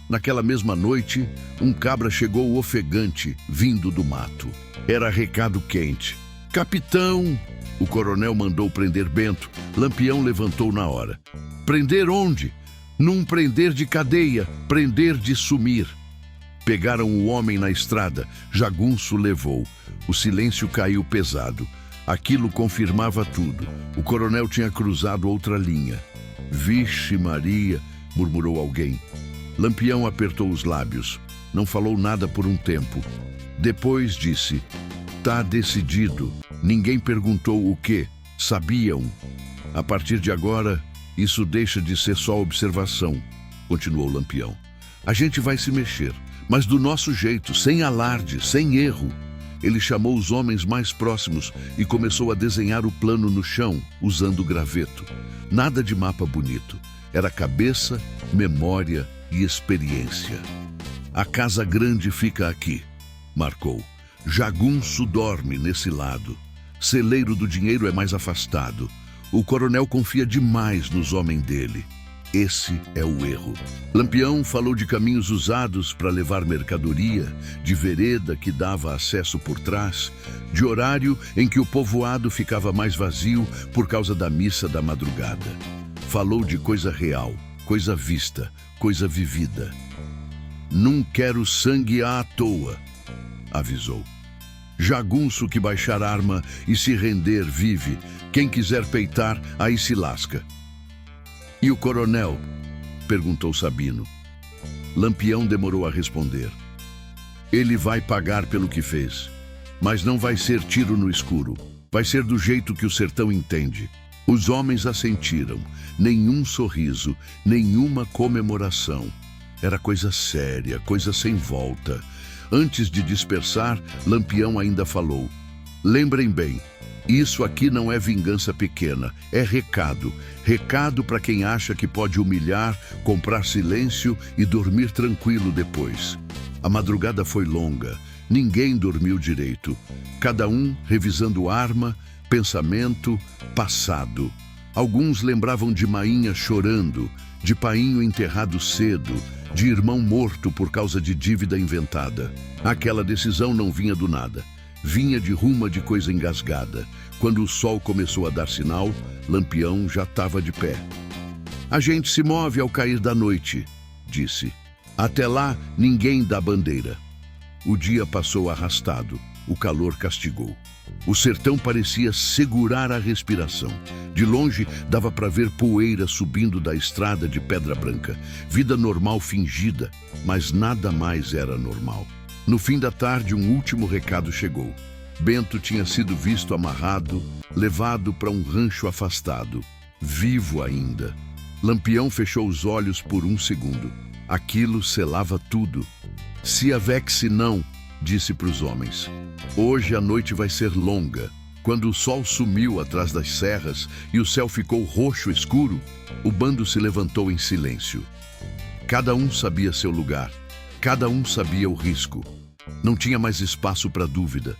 Naquela mesma noite, um cabra chegou ofegante, vindo do mato. Era recado quente. Capitão, O coronel mandou prender Bento. Lampião levantou na hora. Prender onde? Num prender de cadeia, prender de sumir. Pegaram o homem na estrada. Jagunço levou. O silêncio caiu pesado. Aquilo confirmava tudo. O coronel tinha cruzado outra linha. Vixe Maria, murmurou alguém. Lampião apertou os lábios. Não falou nada por um tempo. Depois disse: "Tá decidido." Ninguém perguntou o quê. Sabiam. A partir de agora, isso deixa de ser só observação, continuou Lampião. A gente vai se mexer, mas do nosso jeito, sem alarde, sem erro. Ele chamou os homens mais próximos e começou a desenhar o plano no chão, usando graveto. Nada de mapa bonito. Era cabeça, memória e experiência. A casa grande fica aqui, marcou. Jagunço dorme nesse lado. Celeiro do dinheiro é mais afastado. O coronel confia demais nos homens dele. Esse é o erro. Lampião falou de caminhos usados para levar mercadoria, de vereda que dava acesso por trás, de horário em que o povoado ficava mais vazio por causa da missa da madrugada. Falou de coisa real, coisa vista, coisa vivida. Não quero sangue à toa, avisou. Jagunço que baixar arma e se render vive. Quem quiser peitar, aí se lasca. E o coronel? Perguntou Sabino. Lampião demorou a responder. Ele vai pagar pelo que fez, mas não vai ser tiro no escuro. Vai ser do jeito que o sertão entende. Os homens assentiram. Nenhum sorriso, nenhuma comemoração. Era coisa séria, coisa sem volta. Antes de dispersar, Lampião ainda falou: "Lembrem bem, isso aqui não é vingança pequena, é recado. Recado para quem acha que pode humilhar, comprar silêncio e dormir tranquilo depois." A madrugada foi longa, ninguém dormiu direito. Cada um revisando arma, pensamento, passado. Alguns lembravam de Mainha chorando, de painho enterrado cedo, de irmão morto por causa de dívida inventada. Aquela decisão não vinha do nada. Vinha de ruma de coisa engasgada. Quando o sol começou a dar sinal, Lampião já estava de pé. "A gente se move ao cair da noite", disse. "Até lá, ninguém dá bandeira." O dia passou arrastado. O calor castigou. O sertão parecia segurar a respiração. De longe, dava para ver poeira subindo da estrada de Pedra Branca. Vida normal fingida, mas nada mais era normal. No fim da tarde, um último recado chegou. Bento tinha sido visto amarrado, levado para um rancho afastado. Vivo ainda. Lampião fechou os olhos por um segundo. Aquilo selava tudo. "Se avexe não", disse para os homens. "Hoje a noite vai ser longa." Quando o sol sumiu atrás das serras e o céu ficou roxo escuro, o bando se levantou em silêncio. Cada um sabia seu lugar. Cada um sabia o risco. Não tinha mais espaço para dúvida.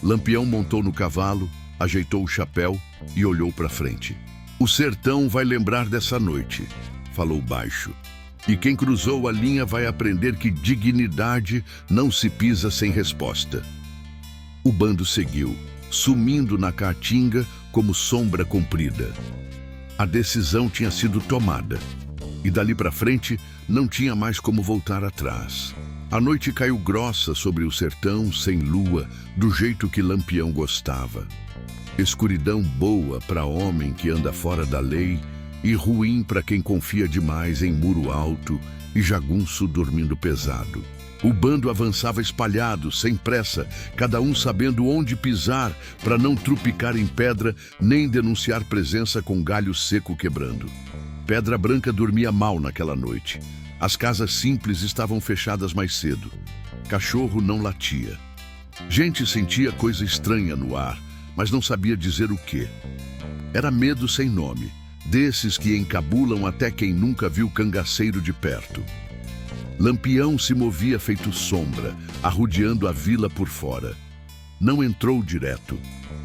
Lampião montou no cavalo, ajeitou o chapéu e olhou para frente. "O sertão vai lembrar dessa noite", falou baixo. "E quem cruzou a linha vai aprender que dignidade não se pisa sem resposta." O bando seguiu, sumindo na caatinga como sombra comprida. A decisão tinha sido tomada, e dali para frente não tinha mais como voltar atrás. A noite caiu grossa sobre o sertão, sem lua, do jeito que Lampião gostava. Escuridão boa para homem que anda fora da lei e ruim para quem confia demais em muro alto e jagunço dormindo pesado. O bando avançava espalhado, sem pressa, cada um sabendo onde pisar para não trupicar em pedra nem denunciar presença com galho seco quebrando. Pedra Branca dormia mal naquela noite. As casas simples estavam fechadas mais cedo. Cachorro não latia. Gente sentia coisa estranha no ar, mas não sabia dizer o quê. Era medo sem nome, desses que encabulam até quem nunca viu cangaceiro de perto. Lampião se movia feito sombra, arrodeando a vila por fora. Não entrou direto.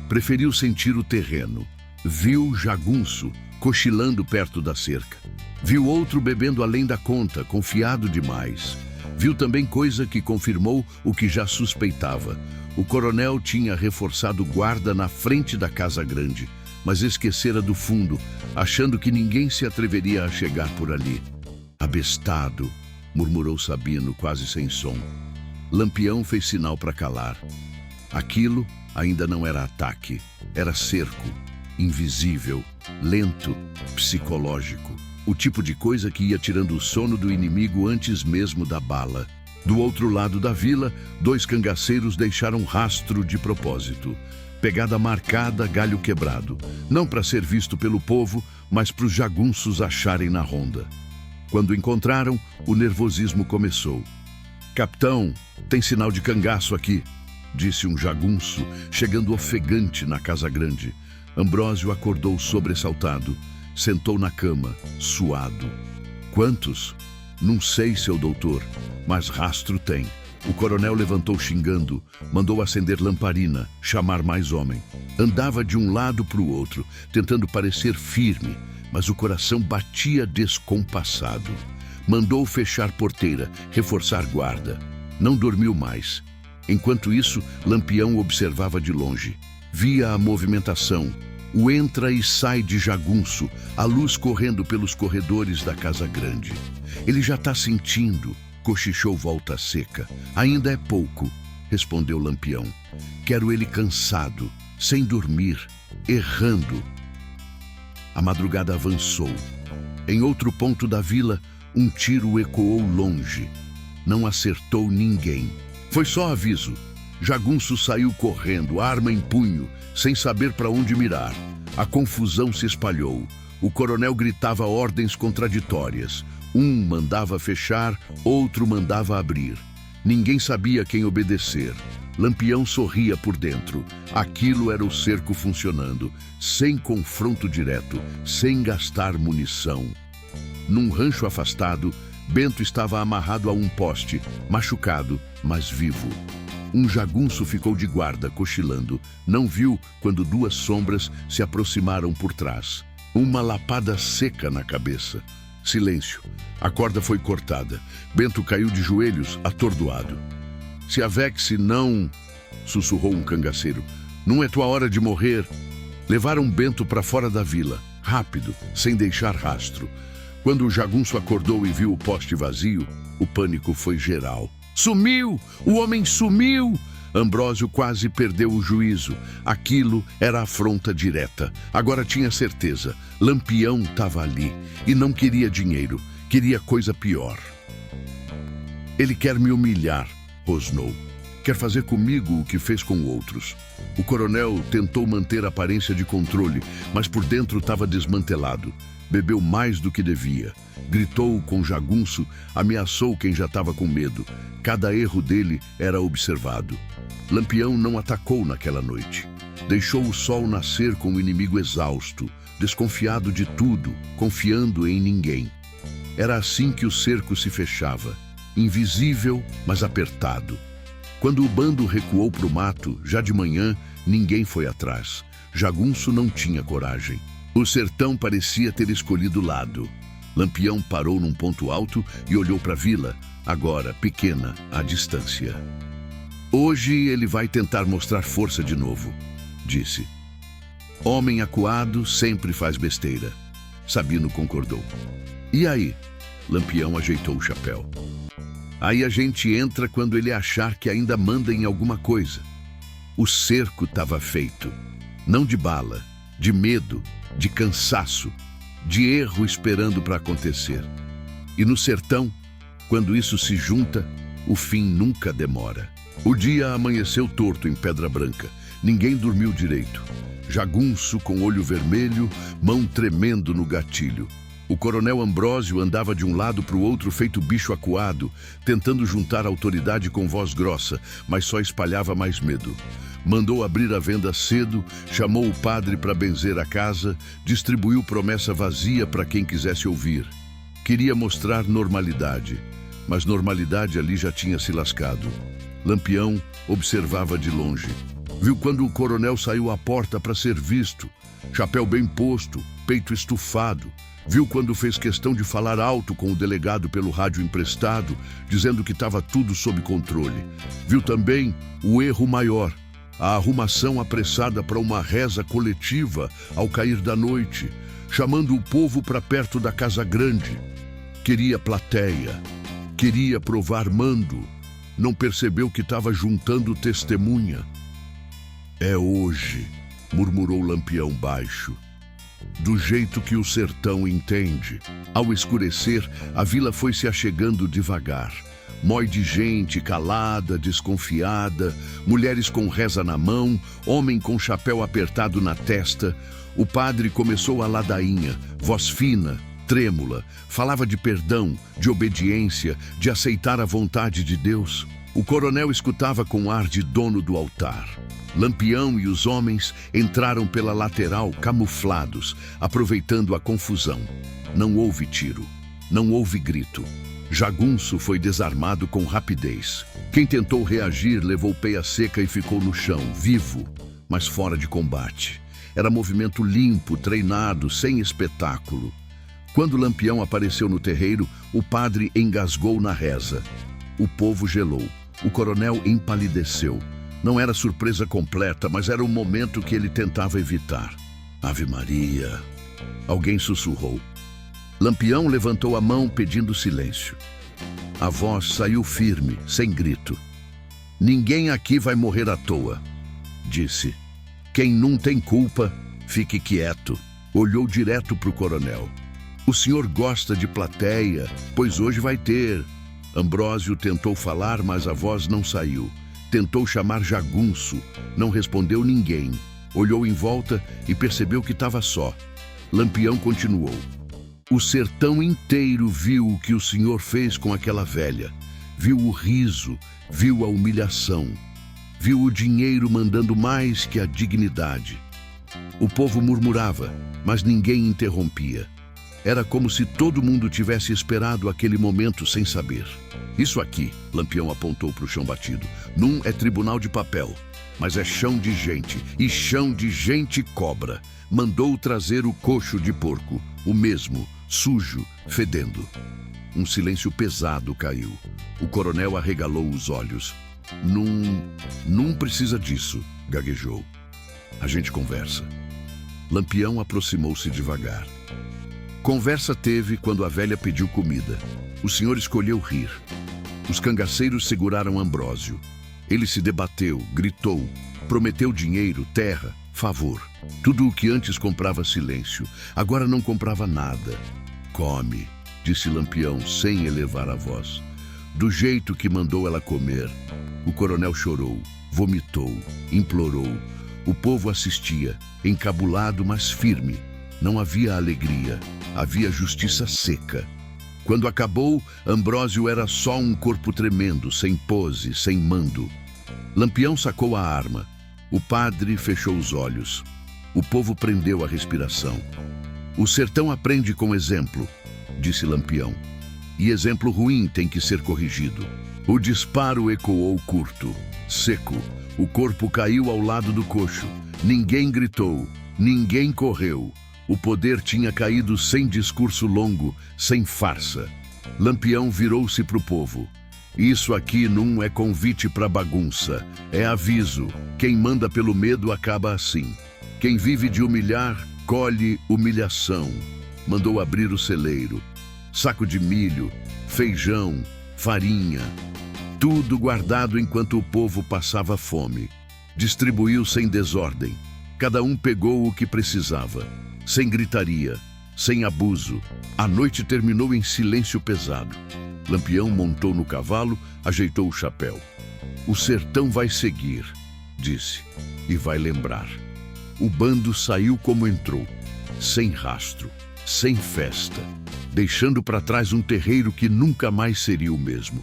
Preferiu sentir o terreno. Viu Jagunço cochilando perto da cerca. Viu outro bebendo além da conta, confiado demais. Viu também coisa que confirmou o que já suspeitava. O coronel tinha reforçado guarda na frente da casa grande, mas esquecera do fundo, achando que ninguém se atreveria a chegar por ali. Abestado, murmurou Sabino, quase sem som. Lampião fez sinal para calar. Aquilo ainda não era ataque, era cerco, invisível, lento, psicológico. O tipo de coisa que ia tirando o sono do inimigo antes mesmo da bala. Do outro lado da vila, 2 cangaceiros deixaram rastro de propósito. Pegada marcada, galho quebrado. Não para ser visto pelo povo, mas para os jagunços acharem na ronda. Quando encontraram, o nervosismo começou. "Capitão, tem sinal de cangaço aqui", disse um jagunço, chegando ofegante na casa grande. Ambrósio acordou sobressaltado. Sentou na cama, suado. "Quantos?" "Não sei, seu doutor, mas rastro tem." O coronel levantou xingando, mandou acender lamparina, chamar mais homem. Andava de um lado para o outro, tentando parecer firme, mas o coração batia descompassado. Mandou fechar porteira, reforçar guarda. Não dormiu mais. Enquanto isso, Lampião observava de longe. Via a movimentação, o entra e sai de jagunço, a luz correndo pelos corredores da casa grande. "Ele já está sentindo", cochichou Volta Seca. "Ainda é pouco", respondeu Lampião. "Quero ele cansado, sem dormir, errando." A madrugada avançou. Em outro ponto da vila, um tiro ecoou longe. Não acertou ninguém. Foi só aviso. Jagunço saiu correndo, arma em punho, sem saber para onde mirar. A confusão se espalhou. O coronel gritava ordens contraditórias. Um mandava fechar, outro mandava abrir. Ninguém sabia quem obedecer. Lampião sorria por dentro. Aquilo era o cerco funcionando, sem confronto direto, sem gastar munição. Num rancho afastado, Bento estava amarrado a um poste, machucado, mas vivo. Um jagunço ficou de guarda, cochilando. Não viu quando 2 sombras se aproximaram por trás. Uma lapada seca na cabeça. Silêncio. A corda foi cortada. Bento caiu de joelhos, atordoado. "Se a Vex não..." sussurrou um cangaceiro. "Não é tua hora de morrer." Levaram Bento para fora da vila, rápido, sem deixar rastro. Quando o jagunço acordou e viu o poste vazio, o pânico foi geral. "Sumiu! O homem sumiu!" Ambrósio quase perdeu o juízo. Aquilo era afronta direta. Agora tinha certeza. Lampião estava ali e não queria dinheiro. Queria coisa pior. "Ele quer me humilhar", rosnou. "Quer fazer comigo o que fez com outros." O coronel tentou manter a aparência de controle, mas por dentro estava desmantelado. Bebeu mais do que devia. Gritou com jagunço, ameaçou quem já estava com medo. Cada erro dele era observado. Lampião não atacou naquela noite. Deixou o sol nascer com o inimigo exausto, desconfiado de tudo, confiando em ninguém. Era assim que o cerco se fechava, invisível, mas apertado. Quando o bando recuou para o mato, já de manhã, ninguém foi atrás. Jagunço não tinha coragem. O sertão parecia ter escolhido lado. Lampião parou num ponto alto e olhou para a vila, agora pequena, à distância. "Hoje ele vai tentar mostrar força de novo", disse. "Homem acuado sempre faz besteira." Sabino concordou. "E aí?" Lampião ajeitou o chapéu. "Aí a gente entra quando ele achar que ainda manda em alguma coisa." O cerco estava feito. Não de bala, de medo, de cansaço, de erro esperando para acontecer. E no sertão, quando isso se junta, o fim nunca demora. O dia amanheceu torto em Pedra Branca. Ninguém dormiu direito. Jagunço com olho vermelho, mão tremendo no gatilho. O coronel Ambrósio andava de um lado para o outro feito bicho acuado, tentando juntar a autoridade com voz grossa, mas só espalhava mais medo. Mandou abrir a venda cedo, chamou o padre para benzer a casa, distribuiu promessa vazia para quem quisesse ouvir. Queria mostrar normalidade, mas normalidade ali já tinha se lascado. Lampião observava de longe. Viu quando o coronel saiu à porta para ser visto, chapéu bem posto, peito estufado. Viu quando fez questão de falar alto com o delegado pelo rádio emprestado, dizendo que estava tudo sob controle. Viu também o erro maior, a arrumação apressada para uma reza coletiva ao cair da noite, chamando o povo para perto da casa grande. Queria plateia, queria provar mando, não percebeu que estava juntando testemunha. É hoje, murmurou Lampião baixo, do jeito que o sertão entende. Ao escurecer, a vila foi se achegando devagar. Mói de gente calada, desconfiada, mulheres com reza na mão, homem com chapéu apertado na testa. O padre começou a ladainha, voz fina, trêmula, falava de perdão, de obediência, de aceitar a vontade de Deus. O coronel escutava com ar de dono do altar. Lampião e os homens entraram pela lateral camuflados, aproveitando a confusão. Não houve tiro, não houve grito. Jagunço foi desarmado com rapidez. Quem tentou reagir levou peia seca e ficou no chão, vivo, mas fora de combate. Era movimento limpo, treinado, sem espetáculo. Quando Lampião apareceu no terreiro, o padre engasgou na reza. O povo gelou. O coronel empalideceu. Não era surpresa completa, mas era um momento que ele tentava evitar. Ave Maria! Alguém sussurrou. Lampião levantou a mão pedindo silêncio. A voz saiu firme, sem grito. Ninguém aqui vai morrer à toa, disse. Quem não tem culpa, fique quieto. Olhou direto para o coronel. O senhor gosta de plateia, pois hoje vai ter. Ambrósio tentou falar, mas a voz não saiu. Tentou chamar Jagunço, não respondeu ninguém. Olhou em volta e percebeu que estava só. Lampião continuou. O sertão inteiro viu o que o senhor fez com aquela velha. Viu o riso, viu a humilhação. Viu o dinheiro mandando mais que a dignidade. O povo murmurava, mas ninguém interrompia. Era como se todo mundo tivesse esperado aquele momento sem saber. Isso aqui, Lampião apontou para o chão batido, não é tribunal de papel, mas é chão de gente, e chão de gente cobra. Mandou trazer o coxo de porco, o mesmo, sujo, fedendo. Um silêncio pesado caiu. O coronel arregalou os olhos. Não precisa disso, gaguejou. A gente conversa. Lampião aproximou-se devagar. Conversa teve quando a velha pediu comida. O senhor escolheu rir. Os cangaceiros seguraram Ambrósio. Ele se debateu, gritou, prometeu dinheiro, terra, favor. Tudo o que antes comprava silêncio, agora não comprava nada. Come, disse Lampião, sem elevar a voz. Do jeito que mandou ela comer. O coronel chorou, vomitou, implorou. O povo assistia, encabulado, mas firme. Não havia alegria, havia justiça seca. Quando acabou, Ambrósio era só um corpo tremendo, sem pose, sem mando. Lampião sacou a arma. O padre fechou os olhos. O povo prendeu a respiração. O sertão aprende com exemplo, disse Lampião. E exemplo ruim tem que ser corrigido. O disparo ecoou curto, seco. O corpo caiu ao lado do coxo. Ninguém gritou, ninguém correu. O poder tinha caído sem discurso longo, sem farsa. Lampião virou-se para o povo. Isso aqui não é convite para bagunça, é aviso. Quem manda pelo medo acaba assim. Quem vive de humilhar, colhe humilhação. Mandou abrir o celeiro. Saco de milho, feijão, farinha. Tudo guardado enquanto o povo passava fome. Distribuiu sem desordem. Cada um pegou o que precisava. Sem gritaria, sem abuso. A noite terminou em silêncio pesado. Lampião montou no cavalo, ajeitou o chapéu. O sertão vai seguir, disse, e vai lembrar. O bando saiu como entrou, sem rastro, sem festa, deixando para trás um terreiro que nunca mais seria o mesmo.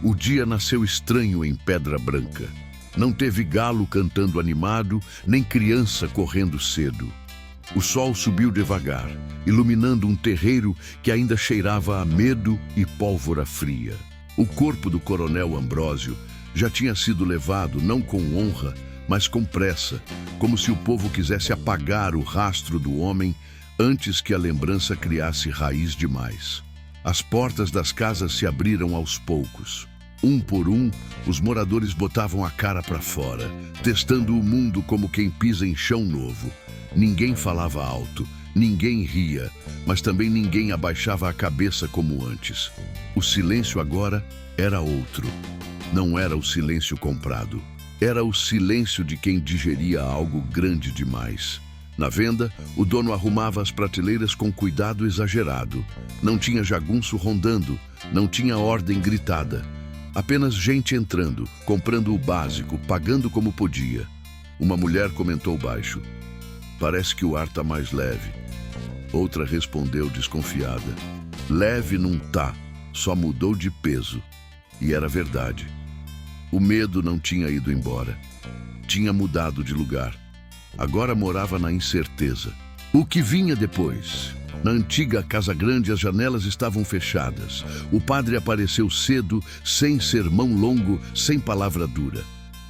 O dia nasceu estranho em Pedra Branca. Não teve galo cantando animado, nem criança correndo cedo. O sol subiu devagar, iluminando um terreiro que ainda cheirava a medo e pólvora fria. O corpo do coronel Ambrósio já tinha sido levado não com honra, mas com pressa, como se o povo quisesse apagar o rastro do homem antes que a lembrança criasse raiz demais. As portas das casas se abriram aos poucos. Um por um, os moradores botavam a cara para fora, testando o mundo como quem pisa em chão novo. Ninguém falava alto, ninguém ria, mas também ninguém abaixava a cabeça como antes. O silêncio agora era outro. Não era o silêncio comprado. Era o silêncio de quem digeria algo grande demais. Na venda, o dono arrumava as prateleiras com cuidado exagerado. Não tinha jagunço rondando, não tinha ordem gritada. Apenas gente entrando, comprando o básico, pagando como podia. Uma mulher comentou baixo: "Parece que o ar tá mais leve." Outra respondeu desconfiada: "Leve não tá, só mudou de peso." E era verdade. O medo não tinha ido embora. Tinha mudado de lugar. Agora morava na incerteza. O que vinha depois? Na antiga Casa Grande, as janelas estavam fechadas. O padre apareceu cedo, sem sermão longo, sem palavra dura.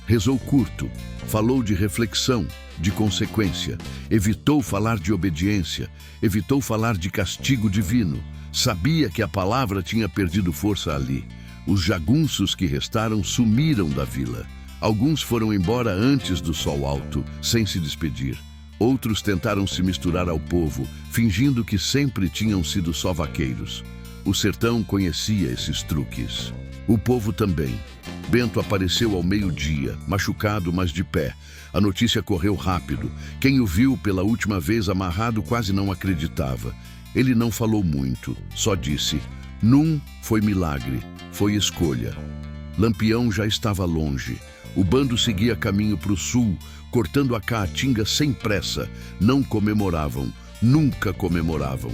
Rezou curto, falou de reflexão, de consequência. Evitou falar de obediência, evitou falar de castigo divino. Sabia que a palavra tinha perdido força ali. Os jagunços que restaram sumiram da vila. Alguns foram embora antes do sol alto, sem se despedir. Outros tentaram se misturar ao povo, fingindo que sempre tinham sido só vaqueiros. O sertão conhecia esses truques. O povo também. Bento apareceu ao meio-dia, machucado, mas de pé. A notícia correu rápido. Quem o viu pela última vez amarrado quase não acreditava. Ele não falou muito, só disse: "Num foi milagre, foi escolha." Lampião já estava longe. O bando seguia caminho para o sul, cortando a caatinga sem pressa. Não comemoravam, nunca comemoravam.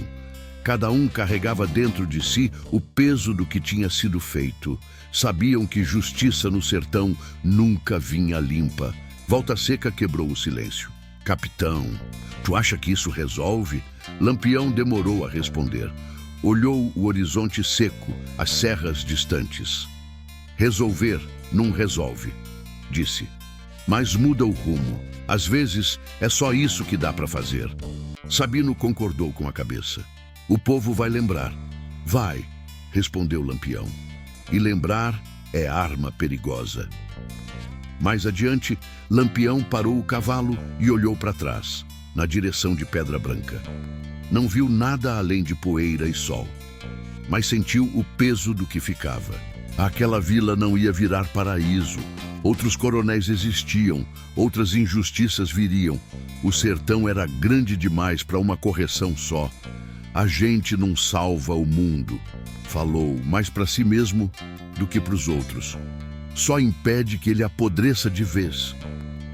Cada um carregava dentro de si o peso do que tinha sido feito. Sabiam que justiça no sertão nunca vinha limpa. Volta Seca quebrou o silêncio. "Capitão, tu acha que isso resolve?" Lampião demorou a responder. Olhou o horizonte seco, as serras distantes. "Resolver não resolve", disse. "Mas muda o rumo. Às vezes é só isso que dá para fazer." Sabino concordou com a cabeça. "O povo vai lembrar." "Vai", respondeu Lampião. "E lembrar é arma perigosa." Mais adiante, Lampião parou o cavalo e olhou para trás, na direção de Pedra Branca. Não viu nada além de poeira e sol, mas sentiu o peso do que ficava. Aquela vila não ia virar paraíso. Outros coronéis existiam, outras injustiças viriam. O sertão era grande demais para uma correção só. "A gente não salva o mundo", falou, mais para si mesmo do que para os outros. "Só impede que ele apodreça de vez."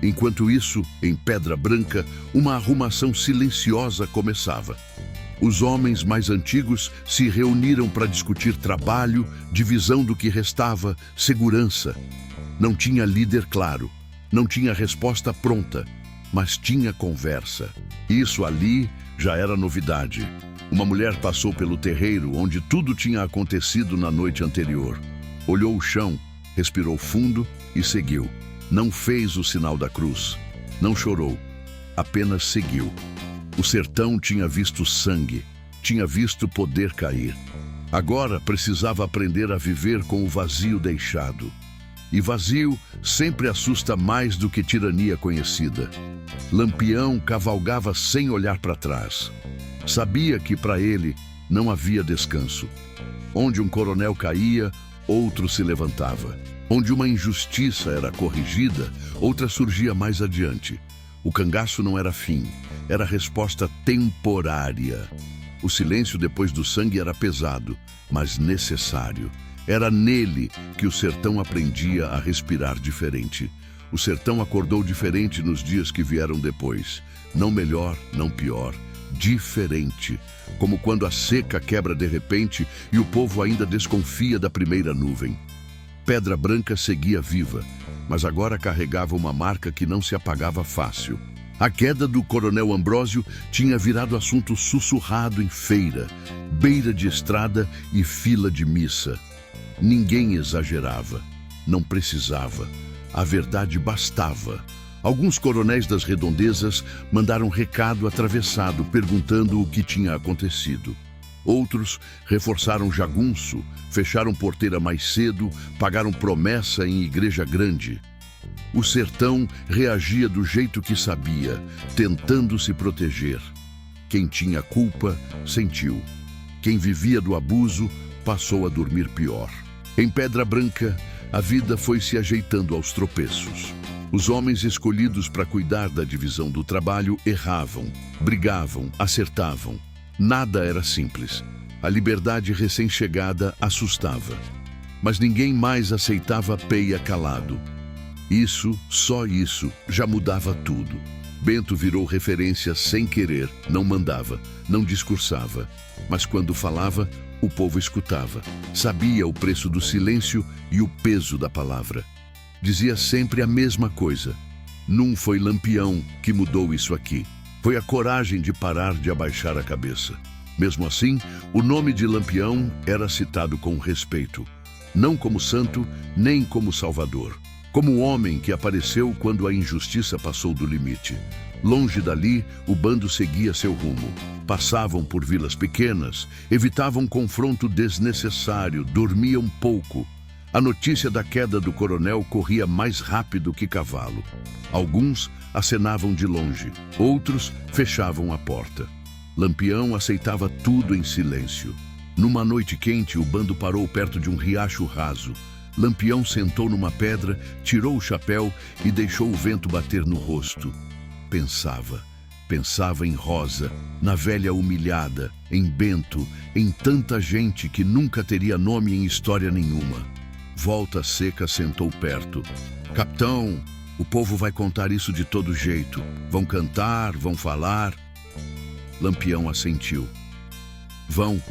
Enquanto isso, em Pedra Branca, uma arrumação silenciosa começava. Os homens mais antigos se reuniram para discutir trabalho, divisão do que restava, segurança. Não tinha líder claro, não tinha resposta pronta, mas tinha conversa. Isso ali já era novidade. Uma mulher passou pelo terreiro onde tudo tinha acontecido na noite anterior. Olhou o chão, respirou fundo e seguiu. Não fez o sinal da cruz, não chorou, apenas seguiu. O sertão tinha visto sangue, tinha visto poder cair. Agora precisava aprender a viver com o vazio deixado. E vazio sempre assusta mais do que tirania conhecida. Lampião cavalgava sem olhar para trás. Sabia que para ele não havia descanso. Onde um coronel caía, outro se levantava. Onde uma injustiça era corrigida, outra surgia mais adiante. O cangaço não era fim, era resposta temporária. O silêncio depois do sangue era pesado, mas necessário. Era nele que o sertão aprendia a respirar diferente. O sertão acordou diferente nos dias que vieram depois. Não melhor, não pior, diferente. Como quando a seca quebra de repente e o povo ainda desconfia da primeira nuvem. Pedra Branca seguia viva, mas agora carregava uma marca que não se apagava fácil. A queda do coronel Ambrósio tinha virado assunto sussurrado em feira, beira de estrada e fila de missa. Ninguém exagerava, não precisava. A verdade bastava. Alguns coronéis das redondezas mandaram recado atravessado perguntando o que tinha acontecido. Outros reforçaram jagunço, fecharam porteira mais cedo, pagaram promessa em igreja grande. O sertão reagia do jeito que sabia, tentando se proteger. Quem tinha culpa, sentiu. Quem vivia do abuso, passou a dormir pior. Em Pedra Branca, a vida foi se ajeitando aos tropeços. Os homens escolhidos para cuidar da divisão do trabalho erravam, brigavam, acertavam. Nada era simples. A liberdade recém-chegada assustava. Mas ninguém mais aceitava peia calado. Isso, só isso, já mudava tudo. Bento virou referência sem querer, não mandava, não discursava. Mas quando falava, o povo escutava. Sabia o preço do silêncio e o peso da palavra. Dizia sempre a mesma coisa. Não foi Lampião que mudou isso aqui. Foi a coragem de parar de abaixar a cabeça. Mesmo assim, o nome de Lampião era citado com respeito. Não como santo, nem como salvador. Como um homem que apareceu quando a injustiça passou do limite. Longe dali, o bando seguia seu rumo. Passavam por vilas pequenas, evitavam confronto desnecessário, dormiam pouco. A notícia da queda do coronel corria mais rápido que cavalo. Alguns acenavam de longe, outros fechavam a porta. Lampião aceitava tudo em silêncio. Numa noite quente, o bando parou perto de um riacho raso. Lampião sentou numa pedra, tirou o chapéu e deixou o vento bater no rosto. Pensava em Rosa, na velha humilhada, em Bento, em tanta gente que nunca teria nome em história nenhuma. Volta Seca sentou perto. Capitão, o povo vai contar isso de todo jeito. Vão cantar, vão falar. Lampião assentiu. Vão,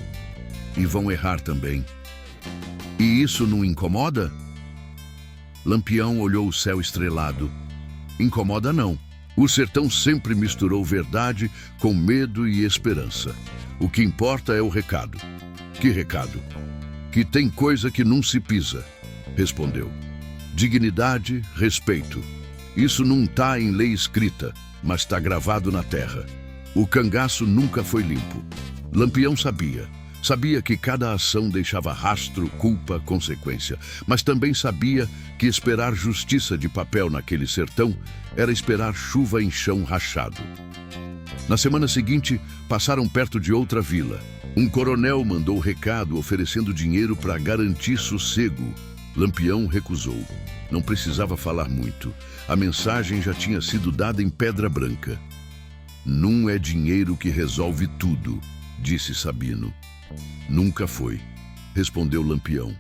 e vão errar também. E isso não incomoda? Lampião olhou o céu estrelado. Incomoda não. O sertão sempre misturou verdade com medo e esperança. O que importa é o recado. Que recado? Que tem coisa que não se pisa, respondeu. Dignidade, respeito. Isso não tá em lei escrita, mas está gravado na terra. O cangaço nunca foi limpo. Lampião sabia. Sabia que cada ação deixava rastro, culpa, consequência. Mas também sabia que esperar justiça de papel naquele sertão era esperar chuva em chão rachado. Na semana seguinte, passaram perto de outra vila. Um coronel mandou recado oferecendo dinheiro para garantir sossego. Lampião recusou. Não precisava falar muito. A mensagem já tinha sido dada em Pedra Branca. Não é dinheiro que resolve tudo, disse Sabino. Nunca foi, respondeu Lampião.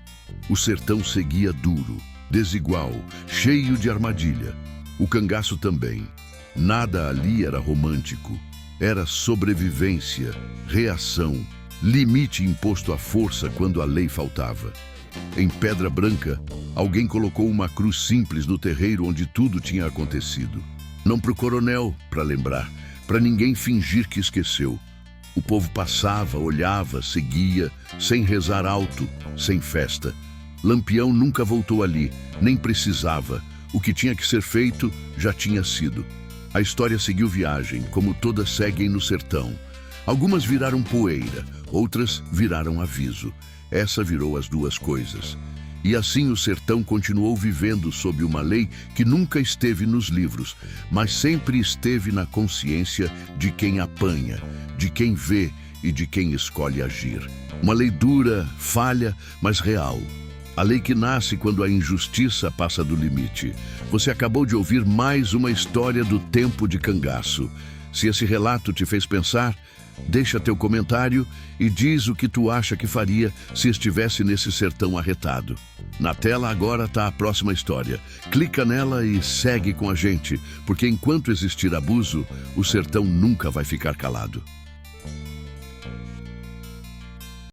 O sertão seguia duro, desigual, cheio de armadilha. O cangaço também. Nada ali era romântico. Era sobrevivência, reação, limite imposto à força quando a lei faltava. Em Pedra Branca, alguém colocou uma cruz simples no terreiro onde tudo tinha acontecido. Não para o coronel, para lembrar, para ninguém fingir que esqueceu. O povo passava, olhava, seguia, sem rezar alto, sem festa. Lampião nunca voltou ali, nem precisava. O que tinha que ser feito já tinha sido. A história seguiu viagem, como todas seguem no sertão. Algumas viraram poeira, outras viraram aviso. Essa virou as duas coisas. E assim o sertão continuou vivendo sob uma lei que nunca esteve nos livros, mas sempre esteve na consciência de quem apanha, de quem vê e de quem escolhe agir. Uma lei dura, falha, mas real. A lei que nasce quando a injustiça passa do limite. Você acabou de ouvir mais uma história do tempo de cangaço. Se esse relato te fez pensar, deixa teu comentário e diz o que tu acha que faria se estivesse nesse sertão arretado. Na tela agora está a próxima história. Clica nela e segue com a gente, porque enquanto existir abuso, o sertão nunca vai ficar calado.